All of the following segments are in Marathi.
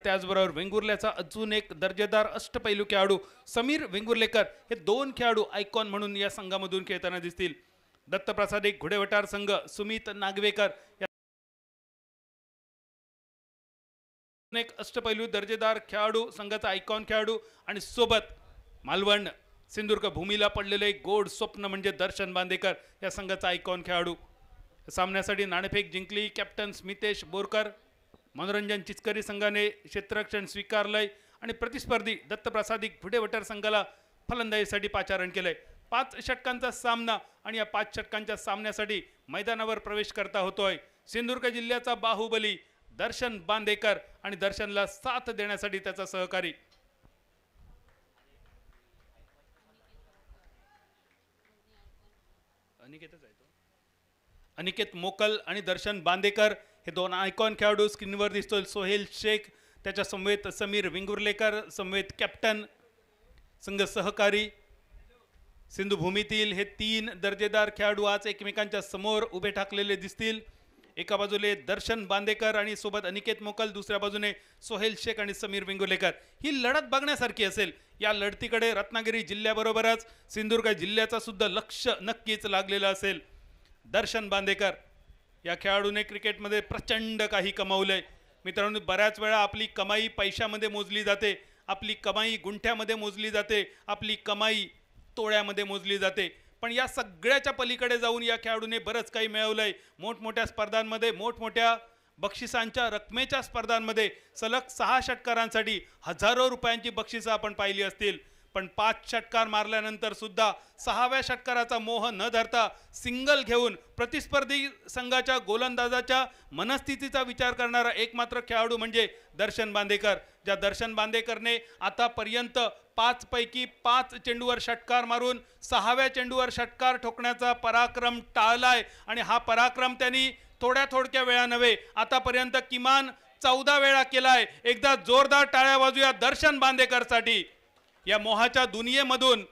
त्याचबरोबर वेंगुर्ल्याचा अजून एक दर्जेदार अष्टपैलू खेळाडू समीर वेंगुर्लेकर हे दोन खेळाडू आयकॉन म्हणून या संघामधून खेळताना दिसतील। दत्तप्रसाद एक घोडेवटार संघ सुमित नागवेकर एक अष्टपैलू दर्जेदार खेळाडू संघाचा आयकॉन खेळाडू आणि सोबत मालवण सिंधुदुर्ग भूमीला पडलेले गोड स्वप्न म्हणजे दर्शन बांदेकर या संघाचा आयकॉन खेळाडू। सामन्यासाठी नाणेफेक जिंकली कॅप्टन स्मितेश बोरकर। मनोरंजन चिचकरी संघाने क्षेत्ररक्षण स्वीकारलंय आणि प्रतिस्पर्धी दत्तप्रसादिक घोडेवटार संघाला फलंदाजीसाठी पाचारण केलंय। 5 षटकांचा सामना आणि या 5 षटकांच्या सामन्यासाठी मैदानावर प्रवेश करता होतोय सिंधुदुर्ग जिल्ह्याचा बाहुबली दर्शन बांदेकर आणि दर्शनला साथ देण्यासाठी त्याचा सहकारी अनिकेत मोकल आणि दर्शन बांदेकर हे दोन आयकॉन खेळाडू स्क्रीनवर दिसतोय। सोहेल शेख त्याच्या समवेत समीर वेंगुर्लेकर समवेत कॅप्टन संघ सहकारी सिंधू भूमीतील हे 3 दर्जेदार खेळाडू आज एकमेकांच्या समोर उभे ठाकलेले दिसतील। एका बाजूले दर्शन बांदेकर आणि सोबत अनिकेत मोकल, दुसऱ्या बाजूने सोहेल शेख आणि समीर वेंगुर्लेकर। ही लढत बघण्यासारखी असेल। या लढतीकडे रत्नागिरी जिल्ह्याबरोबरच सिंधुदुर्ग जिल्ह्याचा सुद्धा लक्ष नक्कीच लागलेलं असेल। दर्शन बांदेकर या खेळाडूने क्रिकेटमध्ये प्रचंड काही कमावलंय मित्रांनो। बऱ्याच वेळा आपली कमाई पैशामध्ये मोजली जाते, आपली कमाई गुंठ्यामध्ये मोजली जाते, आपली कमाई तोळ्यामध्ये मोजली जाते, पण या सगळ्याच्या पलीकडे जाऊन या खेळाडूने बरंच काही मिळवलंय। मोठमोठ्या स्पर्धांमध्ये मोठमोठ्या बक्षिसांच्या रकमेच्या स्पर्धांमध्ये सलग 6 षटकारांसाठी हजारो रुपयांची बक्षिसं आपण पाहिली असतील, पण 5 षटकार मारल्यानंतर सुद्धा 6व्या षटकाराचा मोह न धरता सिंगल घेऊन प्रतिस्पर्धी संघाच्या गोलंदाजाच्या मनस्थितीचा विचार करणारा एकमात्र खेळाडू म्हणजे दर्शन बांदेकर। ज्या दर्शन बांदेकरने आतापर्यंत 5 पैकी 5 चेंडूवर षटकार मारून 6व्या चेंडूवर षटकार ठोकण्याचा पराक्रम टाळलाय आणि हा पराक्रम त्यांनी थोड्या वेळा नव्हे आतापर्यंत किमान 14 वेळा केलाय। एकदा जोरदार टाळ्या वाजूया दर्शन बांदेकरसाठी। या मोहाच्या दुनियेमधून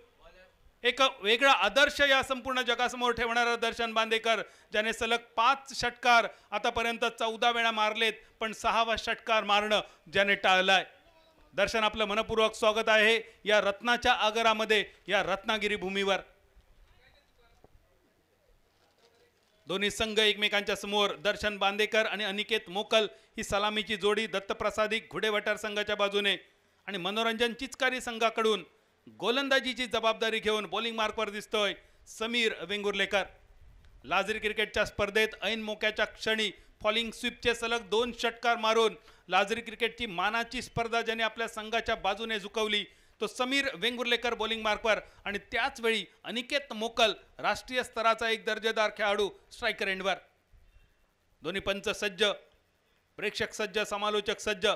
एक वेगळा आदर्श या संपूर्ण जगासमोर ठेवणारा दर्शन बांदेकर, ज्याने सलग 5 षटकार आतापर्यंत 14 वेळा मारलेत, पण 6वा षटकार मारणं ज्याने टाळलाय। दर्शन आपलं मनपूर्वक स्वागत आहे या रत्नाच्या आगरामध्ये, या रत्नागिरी भूमीवर। दोन्ही संघ एकमेकांच्या समोर। दर्शन बांदेकर आणि अनिकेत मोकल ही सलामीची जोडी दत्तप्रसादिक घोडेवटार संघाच्या बाजूने आणि मनोरंजन चिचकारी संघाकडून गोलंदाजीची जबाबदारी घेऊन बॉलिंग मार्कवर दिसतोय समीर वेंगुर्लेकर। लाजरी क्रिकेटच्या स्पर्धेत ऐन मोक्याच्या क्षणी फॉलिंग स्वीपचे सलग 2 षटकार मारून लाजरी क्रिकेटची मानाची स्पर्धा ज्याने आपल्या संघाच्या बाजूने झुकवली तो समीर वेंगुर्लेकर बॉलिंग मार्कवर आणि त्याच वेळी अनिकेत मोकल राष्ट्रीय स्तराचा एक दर्जेदार खेळाडू स्ट्रायकर एंडवर। दोन्ही पंच सज्ज, प्रेक्षक सज्ज, समालोचक सज्ज।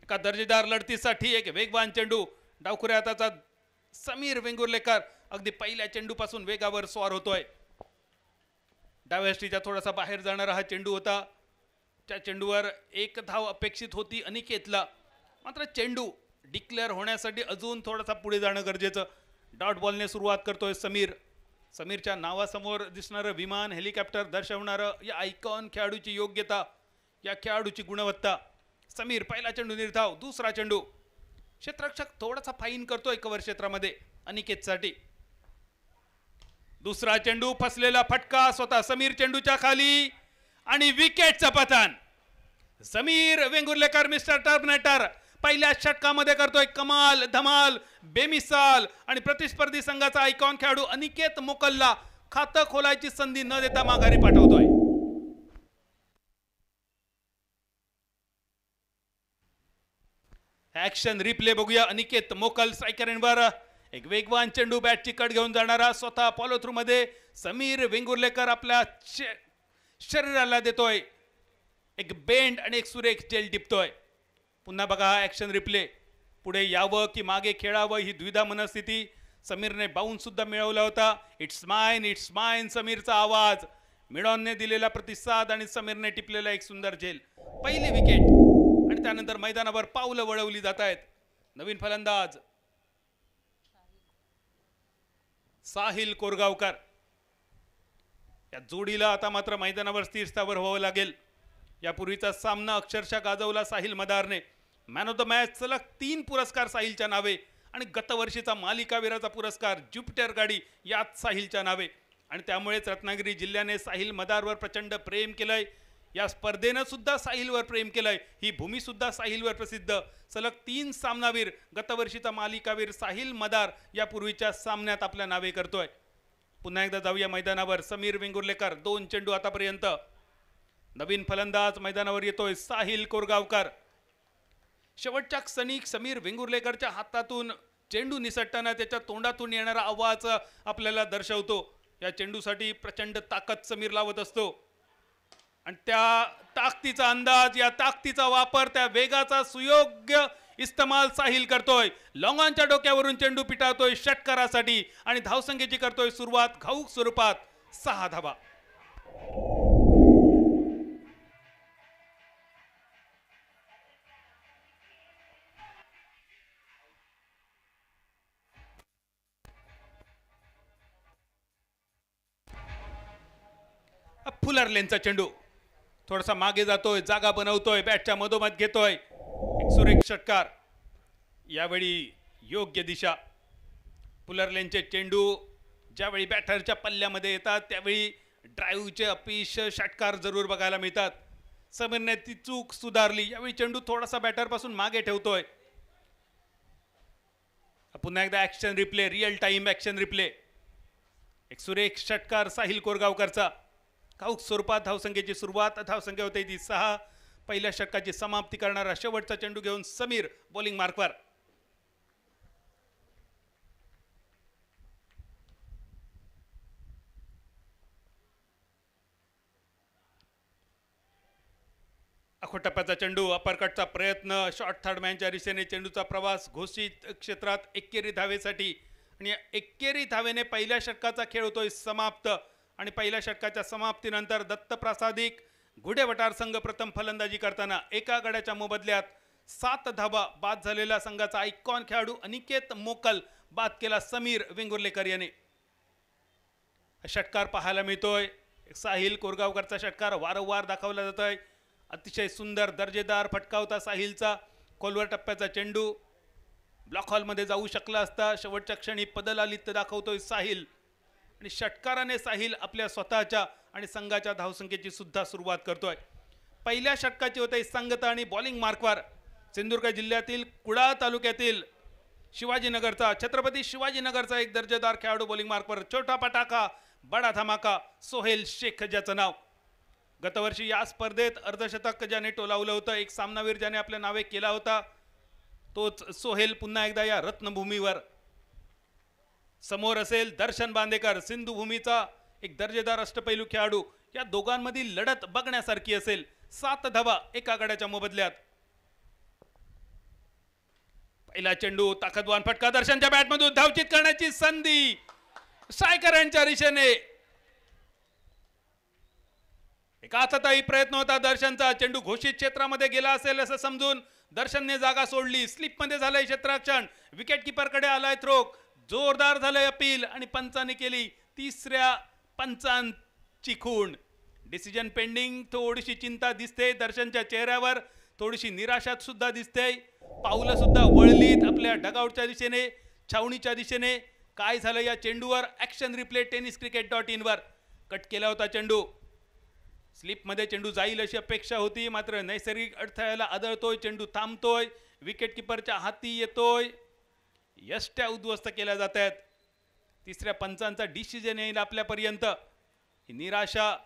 एका दर्जेदार लढतीसाठी एक वेगवान चेंडू डावखुऱ्या हाताचा समीर वेंगुर्लेकर अगदी पहिल्या चेंडूपासून वेगावर स्वार होतोय। डाव्या यष्टीच्या थोडासा बाहेर जाणारा हा चेंडू होता। त्या चेंडूवर 1 धाव अपेक्षित होती अनिकेतला, मात्र चेंडू डिक्लेअर होण्यासाठी अजून थोडासा पुढे जाणं गरजेचं। डॉट बॉलने सुरुवात करतोय समीर। समीरच्या नावासमोर दिसणारं विमान हेलिकॉप्टर दर्शवणारं या आयकॉन खेळाडूची योग्यता, या खेळाडूची गुणवत्ता। समीर पहिला चेंडू निर्धाव, दुसरा चेंडू क्षेत्ररक्षक थोडासा फाईन करतोय कव्हर क्षेत्रामध्ये अनिकेतसाठी। दुसरा चेंडू फसलेला फटका स्वतः समीर चेंडूच्या खाली आणि विकेटचं पतन। समीर वेंगुर्लेकर मिस्टर टर्मिनेटर पहिल्या षटकामध्ये करतोय कमाल, धमाल, बेमिसाल आणि प्रतिस्पर्धी संघाचा आयकॉन खेळाडू अनिकेत मोकलला खातं खोलायची संधी न देता माघारी पाठवतोय। ऍक्शन रिप्ले बघूया। अनिकेत मोकल स्ट्रायकर एंडवर एक वेगवान चेंडू बॅटची कट घेऊन जाणारा स्वतः फॉलो थ्रू मध्ये समीर वेंगुर्लेकर आपल्या शरीराला देतोय एक बेंड आणि एक सुरेख चेल टिपतोय। पुन्हा बघा ऍक्शन रिप्ले। पुढे यावं की मागे खेळावं ही द्विधा मनस्थिती। समीरने बाउन्स सुद्धा मिळवला होता। इट्स माइन समीरचा आवाज, मिडॉनने दिलेला प्रतिसाद आणि समीरने टिपलेला एक सुंदर झेल। पहिली विकेट आणि त्यानंतर मैदानावर पावलं वळवली जात आहेत। नवीन फलंदाज साहिल कोरगावकर। या जोडीला आता मात्र मैदानावर स्थिर स्थावर व्हावं लागेल। यापूर्वीचा सामना अक्षरशः गाजवला साहिल मदारने। मॅन ऑफ द मॅच सलग 3 पुरस्कार साहिलच्या नावे आणि गतवर्षीचा मालिकावीराचा पुरस्कार ज्युपिटर गाडी यात साहिलच्या नावे आणि त्यामुळेच रत्नागिरी जिल्ह्याने साहिल मदारवर प्रचंड प्रेम केलंय. या स्पर्धेनं सुद्धा साहिलवर प्रेम केलंय. ही भूमी सुद्धा साहिलवर प्रसिद्ध. सलग 3 सामनावीर गतवर्षीचा मालिकावीर साहिल मदार यापूर्वीच्या सामन्यात आपल्या नावे करतोय. पुन्हा एकदा जाऊया मैदानावर. समीर वेंगुर्लेकर 2 चेंडू आतापर्यंत. नवीन फलंदाज मैदानावर येतोय साहिल कोरगावकर. शेवटच्या क्षणी समीर वेंगुर्लेकरच्या हातातून चेंडू निसटताना त्याच्या तोंडातून येणारा आवाज आपल्याला दर्शवतो. या चेंडूसाठी प्रचंड ताकद समीर लावत असतो आणि त्या ताकदीचा अंदाज, या ताकदीचा वापर, त्या वेगाचा सुयोग्य इस्तेमाल साहिल करतोय. लॉंगॉनच्या डोक्यावरून चेंडू पिटाळतोय षटकारासाठी आणि धावसंख्येची करतोय सुरुवात घाऊक स्वरूपात. 6 धावा. फुलर लेनचा चेंडू थोडासा मागे जातोय, जागा बनवतोय, बॅटच्या मधोमध घेतोय. एक सुरेख षटकार. यावेळी योग्य दिशा. फुलर लेनचे चेंडू ज्यावेळी बॅटरच्या पल्ल्यामध्ये येतात त्यावेळी ड्राईव्हचे अपयश षटकार जरूर बघायला मिळतात. समीरने ती चूक सुधारली. यावेळी चेंडू थोडासा बॅटरपासून मागे ठेवतोय. पुन्हा एकदा action replay, real time action replay. एक सुरेख षटकार साहिल कोरगावकरचा. घाऊक स्वरूपात धावसंख्येची सुरुवात. धावसंख्या होते ती 6. पहिल्या षटकाची समाप्ती करणारा शेवटचा चेंडू घेऊन समीर बॉलिंग मार्कवर. आखोट टप्प्याचा चेंडू, अपरकटचा प्रयत्न, शॉर्ट थर्ड मॅनच्या दिशेने चेंडूचा प्रवास घोषित क्षेत्रात एकेरी धावेसाठी आणि एकेरी धावेने पहिल्या षटकाचा खेळ होतोय समाप्त. आणि पहिल्या षटकाच्या समाप्तीनंतर दत्तप्रसादिक घुडेवटार संघ प्रथम फलंदाजी करताना एका गड्याच्या मोबदल्यात 7 धावा बाद झालेला संघाचा आयकॉन खेळाडू अनिकेत मोकल बाद केला समीर वेंगुर्लेकर याने. षटकार पाहायला मिळतोय. साहिल कोरगावकरचा षटकार वारंवार दाखवला जातोय. अतिशय सुंदर दर्जेदार फटका होता साहिलचा. खोलवर टप्प्याचा चेंडू ब्लॉक हॉलमध्ये जाऊ शकला असता. शेवटच्या क्षणी पदलालित्य दाखवतोय साहिल आणि षटकाराने साहिल आपल्या स्वतःच्या आणि संघाच्या धावसंख्येची सुद्धा सुरुवात करतोय. पहिल्या षटकाची होते संगत आणि बॉलिंग मार्कवर सिंधुदुर्ग जिल्ह्यातील कुडाळ तालुक्यातील शिवाजीनगरचा, छत्रपती शिवाजीनगरचा एक दर्जेदार खेळाडू बॉलिंग मार्कवर. छोटा पटाका बडा धमाका सोहेल शेख ज्याचं नाव. गतवर्षी या स्पर्धेत अर्धशतक ज्याने टोलावलं होतं, एक सामनावीर ज्याने आपल्या नावे केला होता, तोच सोहेल पुन्हा एकदा या रत्नभूमीवर. समोर असेल दर्शन बांदेकर, सिंधुभूमीचा एक दर्जेदार अष्टपैलू खेळाडू. या दोघांमधील लढत बघण्यासारखी असेल. 7 धावा एका गड्याच्या मोबदल्यात. पहिला चेंडू, ताकदवान फटका, दर्शनच्या बॅटमधून धावचित करण्याची संधी सायकरांच्या दिशेने. एक आताताई प्रयत्न होता दर्शनचा. चेंडू घोषित क्षेत्रामध्ये गेला असेल असं समजून दर्शनने जागा सोडली. स्लिपमध्ये झालंय क्षेत्ररक्षण. विकेट किपरकडे आलाय थ्रो. जोरदार झालंय अपील आणि पंचांनी केली 3ऱ्या पंचांची खूण. Decision pending. थोडीशी चिंता दिसते दर्शनच्या चेहऱ्यावर, थोडीशी निराशा सुद्धा दिसते. पाऊलं सुद्धा वळलीत आपल्या डगआउटच्या दिशेने, छावणीच्या दिशेने. काय झालं या चेंडूवर? ऍक्शन रिप्ले tenniscricket.in वर कट केला होता चेंडू. स्लिपमध्ये चेंडू जाईल अशी अपेक्षा होती, मात्र नैसर्गिक अडथळ्याला आदळतोय. चेंडू थांबतोय, विकेट किपरच्या हाती येतोय. यष्ट्या उद्ध्वस्त केल्या जात आहेत. 3ऱ्या पंचांचा डिसिजन येईल आपल्यापर्यंत. ही निराशा.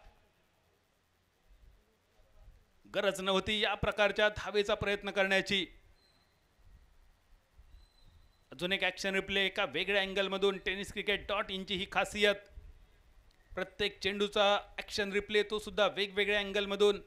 गरज नव्हती या प्रकारच्या धावेचा प्रयत्न करण्याची. अजून एक ऍक्शन रिप्ले एका वेगळ्या अँगलमधून. tenniscricket.in ची ही खासियत. प्रत्येक चेंडूचा ऍक्शन रिप्ले तो सुद्धा वेगवेगळ्या अँगलमधून.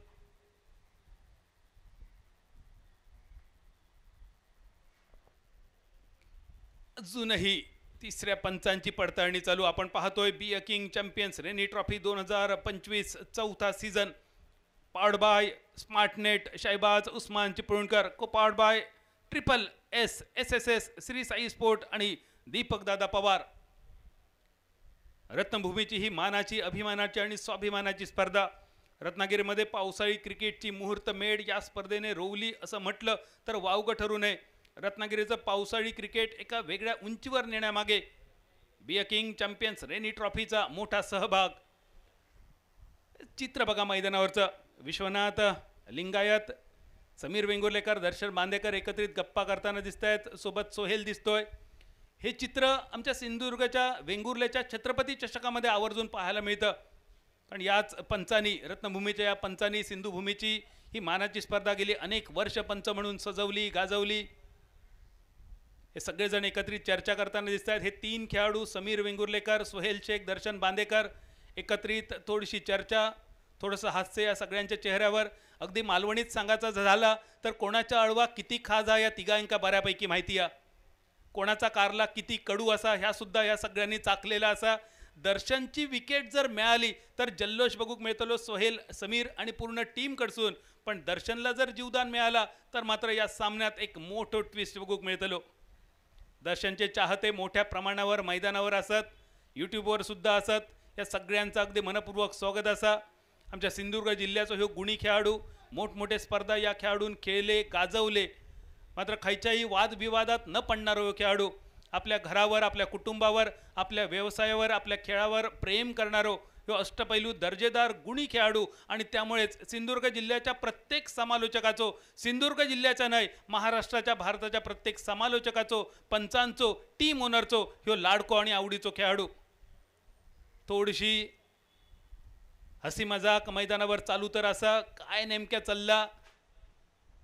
अजूनही 3ऱ्या पंचांची पडताळणी चालू. आपण पाहतोय B a king champions rainy trophy 2025 चौथा season. Powered by Smartnet, Shahbaz Usman Chiplunkar. Co powered by SSS SSS Shri Sai sport आणि दीपक दादा पवार. रत्नभूमीची ही मानाची, अभिमानाची आणि स्वाभिमानाची स्पर्धा. रत्नागिरीमध्ये पावसाळी क्रिकेटची मुहूर्त मेढ या स्पर्धेने रोवली असं म्हटलं तर वावगं ठरू नये. रत्नागिरीचं पावसाळी क्रिकेट एका वेगळ्या उंचीवर नेण्यामागे B a king champions rainy ट्रॉफीचा मोठा सहभाग. चित्र बघा मैदानावरचं. विश्वनाथ लिंगायत, समीर वेंगुर्लेकर, दर्शन बांदेकर एकत्रित गप्पा करताना दिसत आहेत. सोबत सोहेल दिसतोय. हे चित्र आमच्या सिंधुदुर्गच्या वेंगुर्लेच्या छत्रपती चषकामध्ये आवर्जून पाहायला मिळतं. कारण याच पंचांनी, रत्नभूमीच्या या पंचांनी सिंधुभूमीची ही मानाची स्पर्धा गेली अनेक वर्ष पंच म्हणून सजवली गाजवली. हे सगळेजण एकत्रित चर्चा करताना दिसत आहेत. हे तीन खेळाडू समीर वेंगुर्लेकर, सोहेल शेख, दर्शन बांदेकर एकत्रित थोडीशी चर्चा, थोडंसं हास्य या सगळ्यांच्या चेहऱ्यावर. अगदी मालवणीत सांगायचं झाला तर कोणाच्या अळवा किती खाजा या तिघांका बऱ्यापैकी माहिती आहे. कोणाचा कारला किती कडू असा ह्या सुद्धा या सगळ्यांनी चाकलेला असा. दर्शनची विकेट जर मिळाली तर जल्लोष बघूक मिळतलो सोहेल, समीर आणि पूर्ण टीम कडसून. पण दर्शनला जर जीवदान मिळाला तर मात्र या सामन्यात एक मोठं ट्विस्ट बघूक मिळतलो. दर्शनचे चाहते मोठ्या प्रमाणावर मैदानावर असत, यूट्यूबवर सुद्धा असत. या सगळ्यांचं अगदी मनपूर्वक स्वागत असा. आमच्या सिंधुदुर्ग जिल्ह्याचा ह्यो गुणी खेळाडू, मोठमोठे स्पर्धा या खेळाडून खेळले गाजवले. मात्र खयच्याही वादविवादात न पडणारा ह्यो खेळाडू, आपल्या घरावर, आपल्या कुटुंबावर, आपल्या व्यवसायावर, आपल्या खेळावर प्रेम करणारो ह्यो अष्टपैलू दर्जेदार गुणी खेळाडू. आणि त्यामुळेच सिंधुदुर्ग जिल्ह्याच्या प्रत्येक समालोचकाचो, सिंधुदुर्ग जिल्ह्याचा नाही महाराष्ट्राच्या, भारताच्या प्रत्येक समालोचकाचो, पंचांचो, टीम ओनरचो ह्यो लाडको आणि आवडीचो खेळाडू. थोडीशी हसी मजाक मैदानावर चालू तर असा. काय नेमक्या चालला.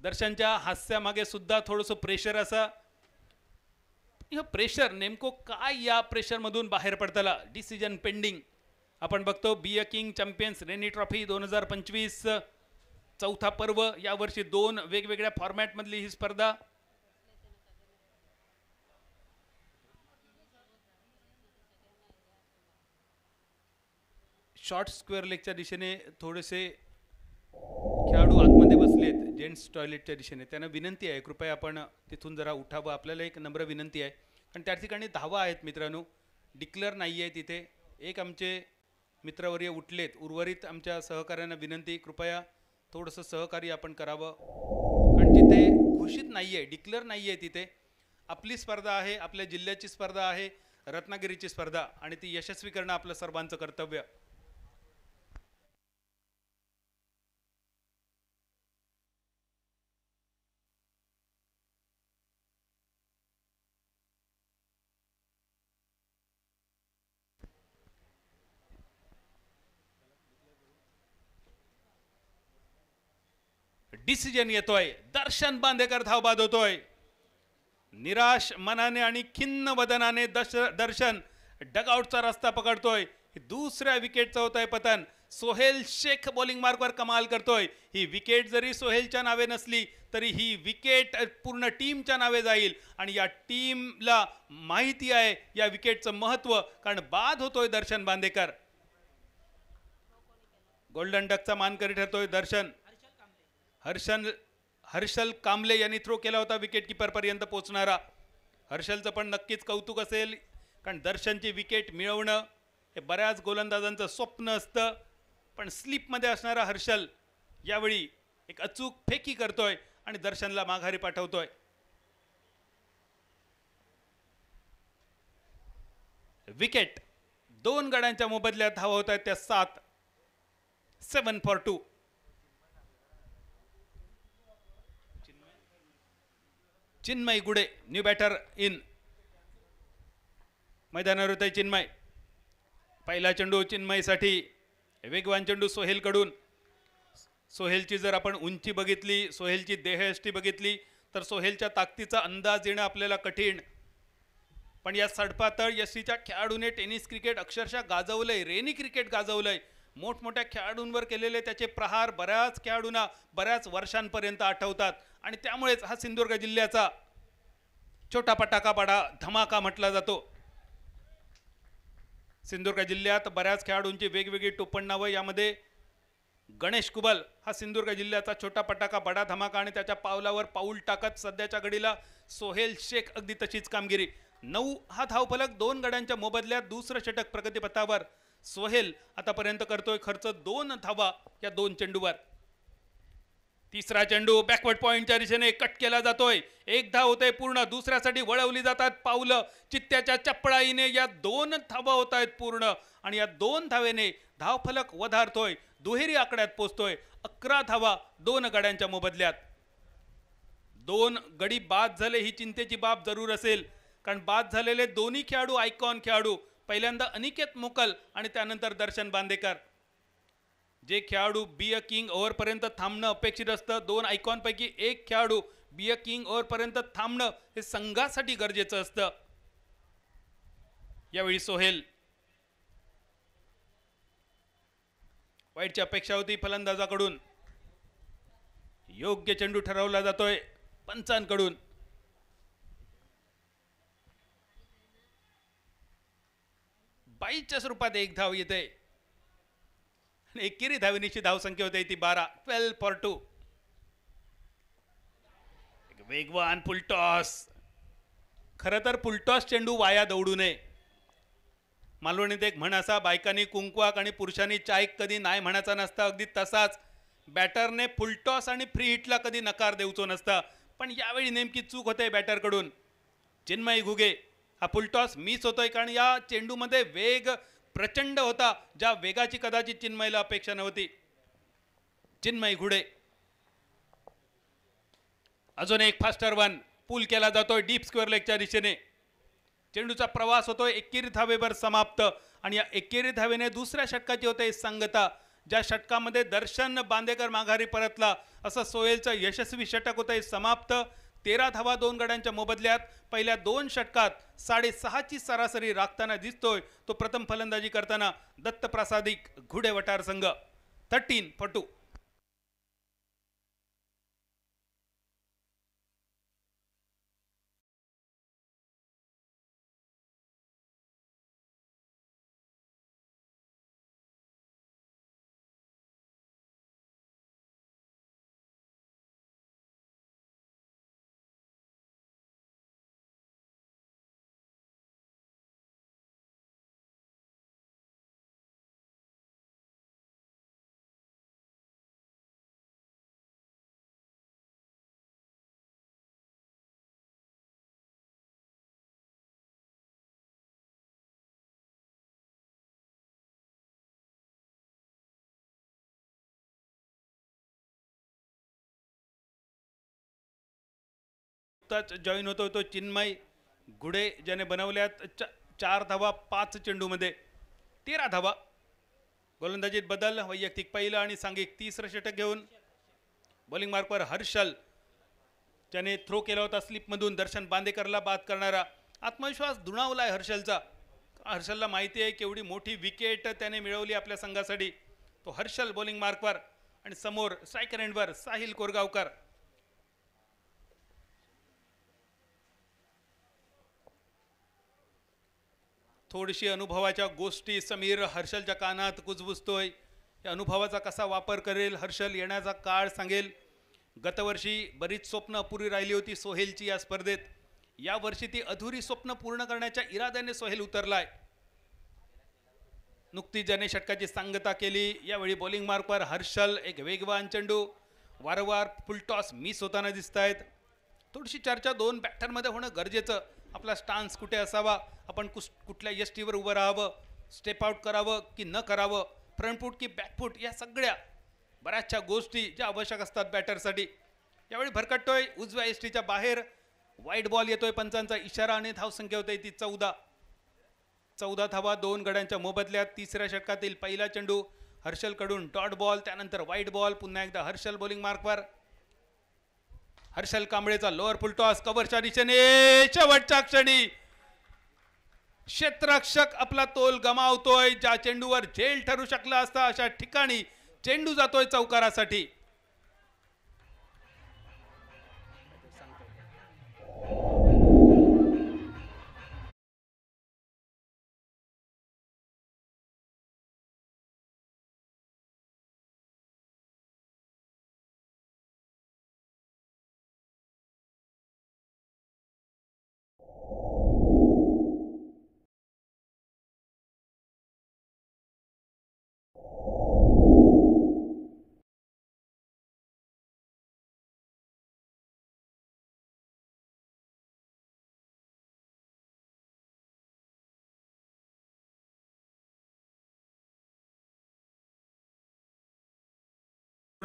दर्शनच्या हास्यामागे सुद्धा थोडंसं प्रेशर असा. हे प्रेशर नेमकं काय, या प्रेशरमधून बाहेर पडताला. Decision pending. आपण बघतो बी a king champions rainy trophy 2025 चौथा पर्व. यावर्षी 2 वेगवेगळ्या फॉर्मॅटमधली ही स्पर्धा. शॉर्ट स्क्वेअर लेगच्या दिशेने थोडेसे खेळाडू आतमध्ये बसलेत जेंट्स टॉयलेटच्या दिशेने. त्यांना विनंती आहे कृपया आपण तिथून जरा उठावं. आपल्याला एक नम्र विनंती आहे. कारण त्या ठिकाणी धावा आहेत मित्रांनो, डिक्लेअर नाही आहे तिथे. एक आमचे मित्रवर्य उठलेत. उर्वरित आमच्या सहकाऱ्यांना विनंती, कृपया थोडंसं सहकार्य आपण करावं. कारण तिथे घोषित नाही आहे, डिक्लेअर नाही आहे तिथे. आपली स्पर्धा आहे, आपल्या जिल्ह्याची स्पर्धा आहे, रत्नागिरीची स्पर्धा, आणि ती यशस्वी करणं आपलं सर्वांचं कर्तव्य. डिसिजन येतोय. दर्शन बांदेकर धावबाद होतोय. निराश मनाने आणि खिन्न वदनाने दर्शन डगआउटचा रस्ता पकडतोय. दुसऱ्या विकेटचं होतंय पतन. सोहेल शेख बॉलिंग मार्कवर कमाल करतोय. ही विकेट जरी सोहेलच्या नावे नसली तरी ही विकेट पूर्ण टीमच्या नावे जाईल. आणि या टीमला माहिती आहे या विकेटचं महत्त्व. कारण बाद होतोय दर्शन बांदेकर. गोल्डन डकचा मानकरी ठरतोय दर्शन. हर्षल कांबळे यांनी थ्रो केला होता विकेट कीपर पर्यंत पोहोचणारा. हर्षलचं पण नक्कीच कौतुक असेल. कारण दर्शनची विकेट मिळवणं हे बऱ्याच गोलंदाजांचं स्वप्न असतं. पण स्लिपमध्ये असणारा हर्षल यावेळी एक अचूक फेकी करतोय आणि दर्शनला माघारी पाठवतोय. विकेट. 2 गड्यांच्या मोबदल्यात धावा होत आहेत त्या 7. 7 for 2. चिन्मय गुडे न्यू बॅटर इन. मैदानावर होत आहे चिन्मय. पहिला चेंडू चिन्मयसाठी. वेगवान चेंडू सोहेलकडून. सोहेलची जर आपण उंची बघितली, सोहेलची देहयष्टी बघितली तर सोहेलच्या ताकदीचा अंदाज येणं आपल्याला कठीण. पण या सडपातळ यशीच्या खेळाडूने टेनिस क्रिकेट अक्षरशः गाजवलंय, रेनी क्रिकेट गाजवलंय. मोठमोठ्या खेळाडूंवर केलेले त्याचे प्रहार बऱ्याच खेळाडूंना बऱ्याच वर्षांपर्यंत आठवतात. आणि त्यामुळेच हा सिंधुदुर्ग जिल्ह्याचा छोटा पटाका बडा धमाका म्हटला जातो. सिंधुदुर्ग जिल्ह्यात बऱ्याच खेळाडूंची वेगवेगळी टोपण नावं. यामध्ये गणेश कुबल हा सिंधुदुर्ग जिल्ह्याचा छोटा पटाका बडा धमाका. आणि त्याच्या पावलावर पाऊल टाकत सध्याच्या घडीला सोहेल शेख अगदी तशीच कामगिरी. 9 हा धावफलक. 2 गड्यांच्या मोबदल्यात दुसरं षटक प्रगतीपथावर. सोहेल आतापर्यंत करतोय खर्च 2 धावा या 2 चेंडूवर. तिसरा चेंडू बॅकवर्ड पॉइंटच्या दिशेने कट केला जातोय. एक धाव होते पूर्ण. दुसऱ्यासाठी वळवली जातात पावलं. चित्त्याच्या चपळाईने या 2 धावा होत आहेत पूर्ण आणि या 2 धावेने धावफलक वधारतोय. दुहेरी आकड्यात पोहोचतोय. 11 धावा 2 गड्यांच्या मोबदल्यात. 2 गडी बाद झाले ही चिंतेची बाब जरूर असेल, कारण बाद झालेले दोन्ही खेळाडू आयकॉन खेळाडू. पहिल्यांदा अनिकेत मोकल आणि त्यानंतर दर्शन बांदेकर. जे खेळाडू बी अ किंग ओव्हरपर्यंत थांबणं अपेक्षित असतं, 2 आयकॉनपैकी एक खेळाडू बी अ किंग ओव्हरपर्यंत थांबणं हे संघासाठी गरजेचं असतं. यावेळी सोहेल. वाईटची अपेक्षा होती फलंदाजाकडून. योग्य चेंडू ठरवला जातोय पंचांकडून. बाईच्या स्वरूपात एक धाव येते. एकेरी धावेनीची धावसंख्या होते ती 12. 12 फॉर 2. वेगवान फुलटॉस. खरं तर फुलटॉस चेंडू वाया दौडू नये. मालवणीत एक म्हण असा, बायकांनी कुंकवाक आणि पुरुषांनी चायक कधी नाही म्हणायचा नसता. अगदी तसाच बॅटरने फुलटॉस आणि फ्री हिटला कधी नकार देऊचो नसता. पण यावेळी नेमकी चूक होते बॅटरकडून. चिन्मय घुगे हा फुलटॉस मिस होतोय, कारण या चेंडूमध्ये वेग प्रचंड होता, ज्या वेगाची कदाचित चिन्मयला अपेक्षा नव्हती. चिन्मय घुडे. अजून एक फास्टर वन पूल केला जातोय डीप स्क्वेअर लेगच्या दिशेने. चेंडूचा प्रवास होतोय एकेरी धावेवर समाप्त आणि या एकेरी धावेने दुसऱ्या षटकाची होते सांगता. ज्या षटकामध्ये दर्शन बांदेकर माघारी परतला, असं सोहेलचं यशस्वी षटक होतंय समाप्त. 13 धावा 2 गड्यांच्या मोबदल्यात. पहिल्या 2 षटकात 6.5ची सरासरी राखताना दिसतोय तो प्रथम फलंदाजी करताना दत्तप्रसादिक घुडे वटार संघ. 13 फॉर 2. जॉईन होतो तो चिन्मय घुडे, ज्याने बनवल्यात 4 धावा 5 चेंडूमध्ये. 13 धावा. गोलंदाजीत बदल. वैयक्तिक पहिलं आणि सांघिक तिसरं षटक घेऊन बॉलिंग मार्कवर हर्षल, ज्याने थ्रो केला होता स्लिपमधून दर्शन बांदेकरला बाद करणारा. आत्मविश्वास दुणावलाय हर्षलचा. हर्षलला माहिती आहे केवढी मोठी विकेट त्याने मिळवली आपल्या संघासाठी. तो हर्षल बॉलिंग मार्कवर आणि समोर स्ट्रायकर एंडवर साहिल कोरगावकर. थोडीशी अनुभवाच्या गोष्टी समीर हर्षलच्या कानात कुजबुजतोय. या अनुभवाचा कसा वापर करेल हर्षल, येण्याचा काळ सांगेल. गतवर्षी बरीच स्वप्न अपुरी राहिली होती सोहेलची या स्पर्धेत. या वर्षी ती अधुरी स्वप्न पूर्ण करण्याच्या इराद्याने सोहेल उतरलाय. नुकतीच ज्याने षटकाची सांगता केली. यावेळी बॉलिंग मार्कवर हर्षल. एक वेगवान चेंडू. वारंवार फुलटॉस मिस होताना दिसत आहेत. थोडीशी चर्चा 2 बॅटरमध्ये होणं गरजेचं. आपला स्टान्स कुठे असावा, आपण कुठल्या यष्टीवर उभं राहावं, स्टेप आउट करावं की न करावं, फ्रंट फूट की बॅक फूट, या सगळ्या बऱ्याचशा गोष्टी ज्या आवश्यक असतात बॅटरसाठी. यावेळी भरकटतोय उजव्या यष्टीच्या बाहेर. वाईड बॉल येतोय. पंचांचा इशारा आणि धावसंख्या होते ती 14. 14 धावा 2 गड्यांच्या मोबदल्यात. तिसऱ्या षटकातील पहिला चेंडू हर्षलकडून डॉट बॉल, त्यानंतर वाईड बॉल. पुन्हा एकदा हर्षल बॉलिंग मार्कवर. हर्षल कांबळेचा लोअर फुल टॉस कव्हरच्या दिशेने. शेवटच्या क्षणी क्षेत्ररक्षक आपला तोल गमावतोय. ज्या चेंडूवर झेल ठरू शकला असता अशा ठिकाणी चेंडू जातोय चौकारासाठी.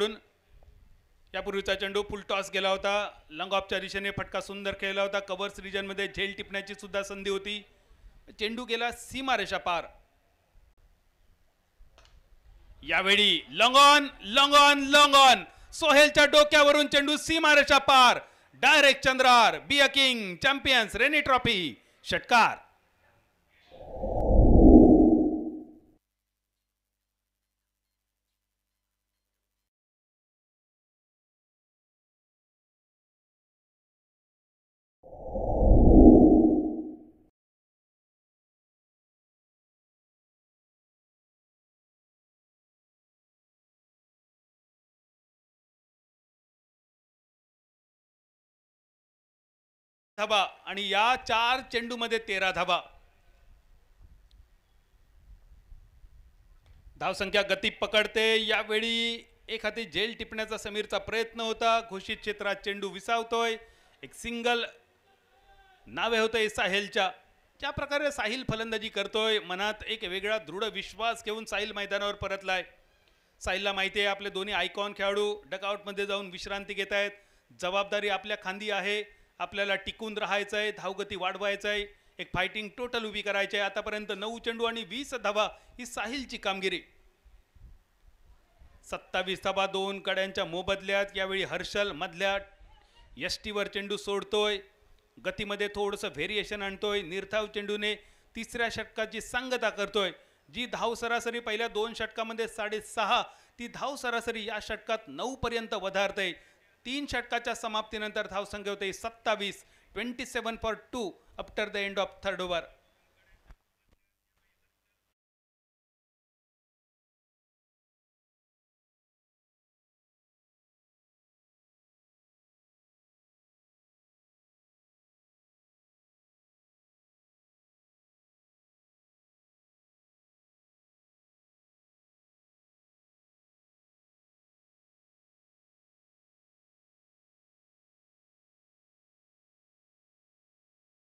कडून यापूर्वीचा चेंडू फुल टॉस गेला होता. लॉंग ऑफच्या दिशेने फटका सुंदर खेळला होता. कव्हर्स रिजन मध्ये झेल टिपण्याची सुद्धा संधी होती. चेंडू गेला सीमारेषा पार. यावेळी long on long on long on सोहेलच्या डोक्यावरून चेंडू सीमारेषा पार. डायरेक्ट चंद्रार. B a king champions rainy trophy षटकार. धाबा आणि या 4 चेंडू मध्ये 13 धाबा. धावसंख्या गती पकडते. यावेळी एक हाती झेल टिपण्याचा समीरचा प्रयत्न होता. घोषित क्षेत्रात चेंडू विसावतोय. एक सिंगल नावे होतंय साहिलच्या. ज्या प्रकारे साहिल फलंदाजी करतोय मनात एक वेगळा दृढ विश्वास घेऊन साहिल मैदानावर परतलाय. साहिलला माहिती आहे आपले दोन्ही आयकॉन खेळाडू डकआउट मध्ये जाऊन विश्रांती घेत आहेत. जबाबदारी आपल्या खांदी आहे. आपल्याला टिकून राहायचं आहे. धावगती वाढवायचं आहे. एक फायटिंग टोटल उभी करायची आहे. आतापर्यंत 9 चेंडू आणि 20 धावा ही साहिलची कामगिरी. 27 धावा 2 कड्यांच्या मोबदल्यात. यावेळी हर्षल मधल्या यष्टीवर चेंडू सोडतोय. गतीमध्ये थोडंसं व्हेरिएशन आणतोय. निर्धाव चेंडूने तिसऱ्या षटकाची सांगता करतोय. जी धाव सरासरी पहिल्या 2 षटकामध्ये 6.5 ती धाव सरासरी या षटकात 9 पर्यंत वधारते. 3 षटकाच्या समाप्तीनंतर धावसंख्या होते 27. 27 for 2 after the end of third over.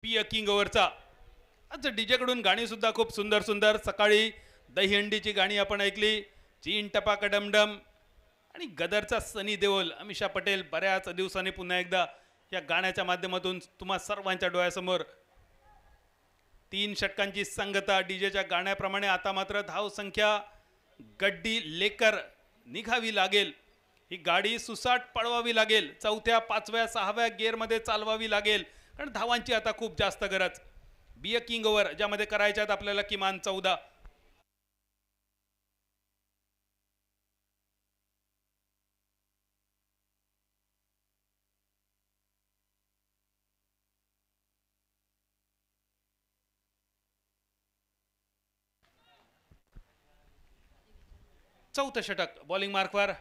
B a king ओव्हरचा आज डीजे कडून गाणी सुद्धा खूप सुंदर सुंदर. सकाळी दहीहंडीची गाणी आपण ऐकली. चीन टपाका डमडम आणि गदरचा सनी देओल अमिषा पटेल बऱ्याच दिवसांनी पुन्हा एकदा या गाण्याच्या माध्यमातून तुम्हा सर्वांच्या डोळ्यासमोर. 3 षटकांची संगता डीजेच्या गाण्याप्रमाणे. आता मात्र धाव संख्या गड्डी लेकर निघावी लागेल. ही गाडी सुसाट पळवावी लागेल. 4थ्या 5व्या 6व्या गिअरमध्ये चालवावी लागेल. कारण धावांची आता खूप जास्त गरज. बी अ किंग ओव्हर ज्यामध्ये करायच्यात आपल्याला किमान 14. चौथं षटक बॉलिंग मार्कवर.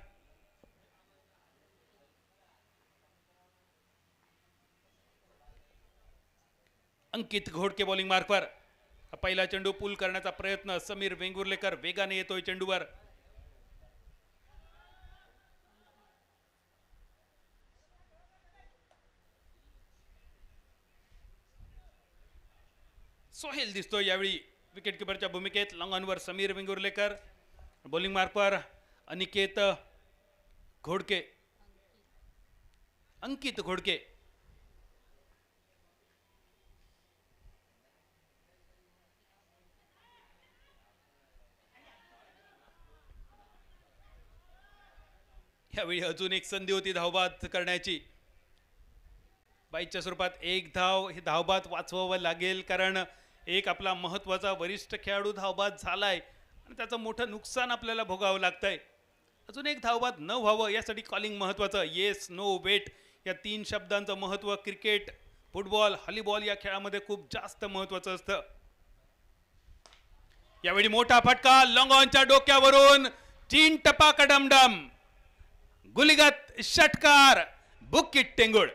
अंकित घोडके बॉलिंग मार्कवर. पहिला चेंडू पूल करण्याचा प्रयत्न. समीर वेंगुर्लेकर वेगाने येतोय चेंडूवर. सोहेल दिसतोय यावेळी विकेट किपरच्या भूमिकेत. लॉंग ऑनवर समीर वेंगुर्लेकर. बॉलिंग मार्कवर अनिकेत घोडके. अंकित घोडके. यावेळी अजून एक संधी होती धावबाद करण्याची. बाईच्या स्वरूपात एक धाव. ही धावबाद वाचवावं लागेल कारण एक आपला महत्वाचा वरिष्ठ खेळाडू धावबाद झालाय आणि त्याचं मोठं नुकसान आपल्याला भोगावं लागतंय. अजून एक धावबाद न व्हावं यासाठी कॉलिंग महत्वाचं. येस नो वेट या 3 शब्दांचं महत्व क्रिकेट फुटबॉल हॉलीबॉल या खेळामध्ये खूप जास्त महत्वाचं असतं. यावेळी मोठा फटका लॉंग ऑनच्या डोक्यावरून. चीन टपाका डमडम गुलीगत षटकार. बुकिट टेंगुळ.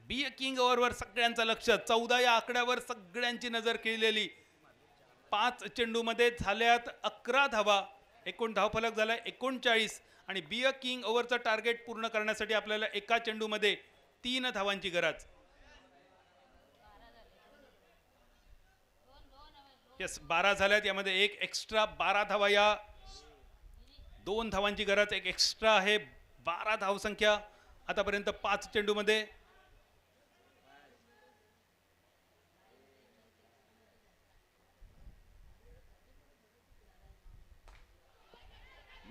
बी अ किंग ओव्हरवर सगळ्यांचं लक्ष, 14 या आकड्यावर सगळ्यांची नजर केलेली. 5 चेंडूमध्ये झाल्यात 11 धावा, एकूण धावफलक झाला 39 आणि बी अ किंग ओव्हरचं टार्गेट पूर्ण करण्यासाठी आपल्याला एका चेंडूमध्ये 3 धावांची गरज. यस, 12 झाल्यात, यामध्ये एक एक्स्ट्रा 12 धावा, या 2 धावांची गरज, एक एक्स्ट्रा आहे. 12 धावसंख्या आतापर्यंत 5 चेंडूमध्ये.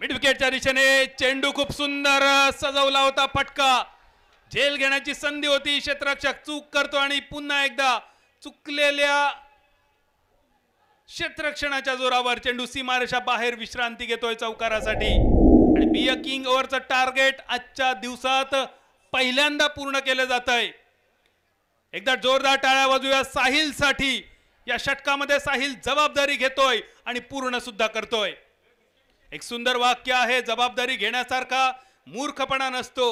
मिड विकेटच्या दिशेने चेंडू खूप सुंदर सजवला होता, फटका, झेल घेण्याची संधी होती, क्षेत्ररक्षक चूक करतो आणि पुन्हा एकदा चुकलेल्या क्षेत्ररक्षणाच्या जोरावर चेंडू सीमारेषा बाहेर विश्रांती घेतोय चौकारासाठी. आणि बी अ किंग ओव्हरचं टार्गेट आजच्या दिवसात पहिल्यांदा पूर्ण केलं जात आहे. एकदा जोरदार टाळ्या वाजूया साहिल साठी. या षटकामध्ये साहिल जबाबदारी घेतोय आणि पूर्ण सुद्धा करतोय. एक सुंदर वाक्य आहे, जबाबदारी घेण्यासारखा मूर्खपणा नसतो,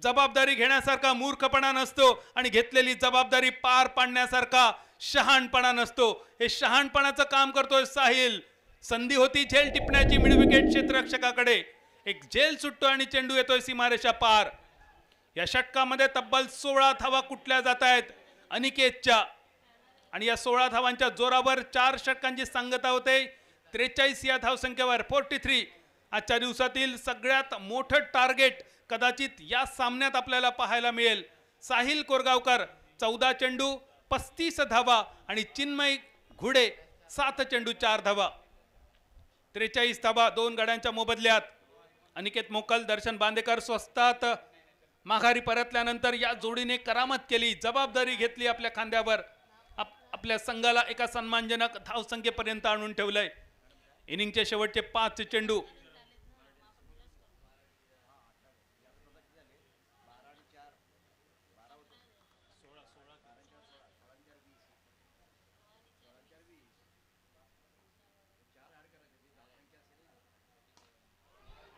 जबाबदारी घेण्यासारखा मूर्खपणा नसतो आणि घेतलेली जबाबदारी पार पाडण्यासारखा शहाणपणा नसतो. हे शहाणपणाचं काम करतोय साहिल. संधी होती झेल टिपण्याची मिड विकेट क्षेत्ररक्षकाकडे, एक झेल सुटतो आणि चेंडू येतोय सीमारेषा पार. या षटकामध्ये तब्बल 16 धावा कुठल्या जात आहेत अनिकेतच्या आणि या 16 धावांच्या जोरावर 4 षटकांची सांगता होते 43 या धावसंख्येवर 43. आजच्या दिवसातील सगळ्यात मोठं टार्गेट कदाचित या सामन्यात आपल्याला पाहायला मिळेल. साहिल कोरगावकर 14 चेंडू 35 धावा आणि चिन्मय घुडे 7 चेंडू 4 धावा, 43 धावा 2 गड्यांच्या मोबदल्यात. अनिकेत मोकल, दर्शन बांदेकर स्वस्तात माघारी परतल्यानंतर या जोडीने करामत केली, जबाबदारी घेतली आपल्या खांद्यावर, आपल्या संघाला एका सन्मानजनक धावसंख्येपर्यंत आणून ठेवलंय. इनिंगचे शेवटचे 5 चेंडू.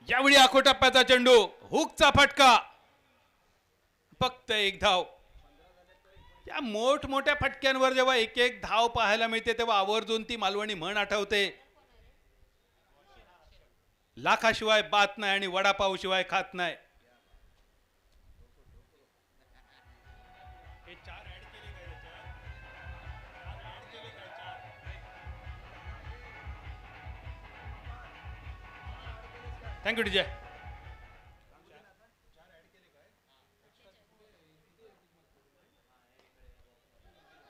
यावेळी आखो टप्प्याचा चेंडू, हुकचा फटका, फक्त 1 धाव. या मोठमोठ्या फटक्यांवर जेव्हा एक एक धाव पाहायला मिळते तेव्हा आवर्जून ती मालवणी म्हण आठवते, लाखाशिवाय बात नाही आणि वडापाव शिवाय खात नाही. Thank you DJ.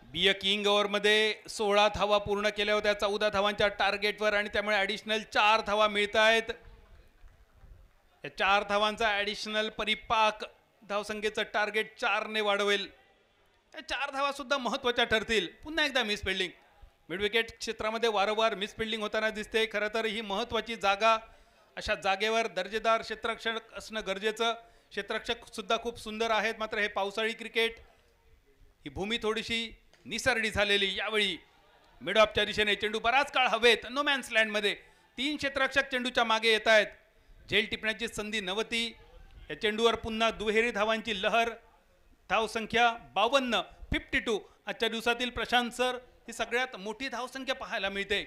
B a king over मध्ये 16 धावा पूर्ण केल्या होत्या 14 धावांच्या टार्गेटवर आणि त्यामुळे ऍडिशनल 4 धावा मिळत आहेत. या 4 धावांचा ऍडिशनल परिपाक धावसंख्येचं टार्गेट 4 ने वाढवेल. या 4 धावा सुद्धा महत्वाच्या ठरतील. पुन्हा एकदा मिस फिल्डिंग, मिड विकेट क्षेत्रामध्ये वारंवार मिस फिल्डिंग होताना दिसते. खरं तर ही महत्वाची जागा, अशा जागेवर दर्जेदार क्षेत्ररक्षक असणं गरजेचं. क्षेत्ररक्षक सुद्धा खूप सुंदर आहेत, मात्र हे पावसाळी क्रिकेट, ही भूमी थोडीशी निसरडी झालेली. यावेळी मिड ऑफच्या दिशेने चेंडू बराच काळ हवेत, नो मॅन्स लँडमध्ये 3 क्षेत्ररक्षक चेंडूच्या मागे येत आहेत. झेल टिपण्याची संधी नव्हती. या चेंडूवर पुन्हा दुहेरी धावांची लहर, धावसंख्या 52, 52. आजच्या दिवसातील प्रशांत सर ही सगळ्यात मोठी धावसंख्या पाहायला मिळते.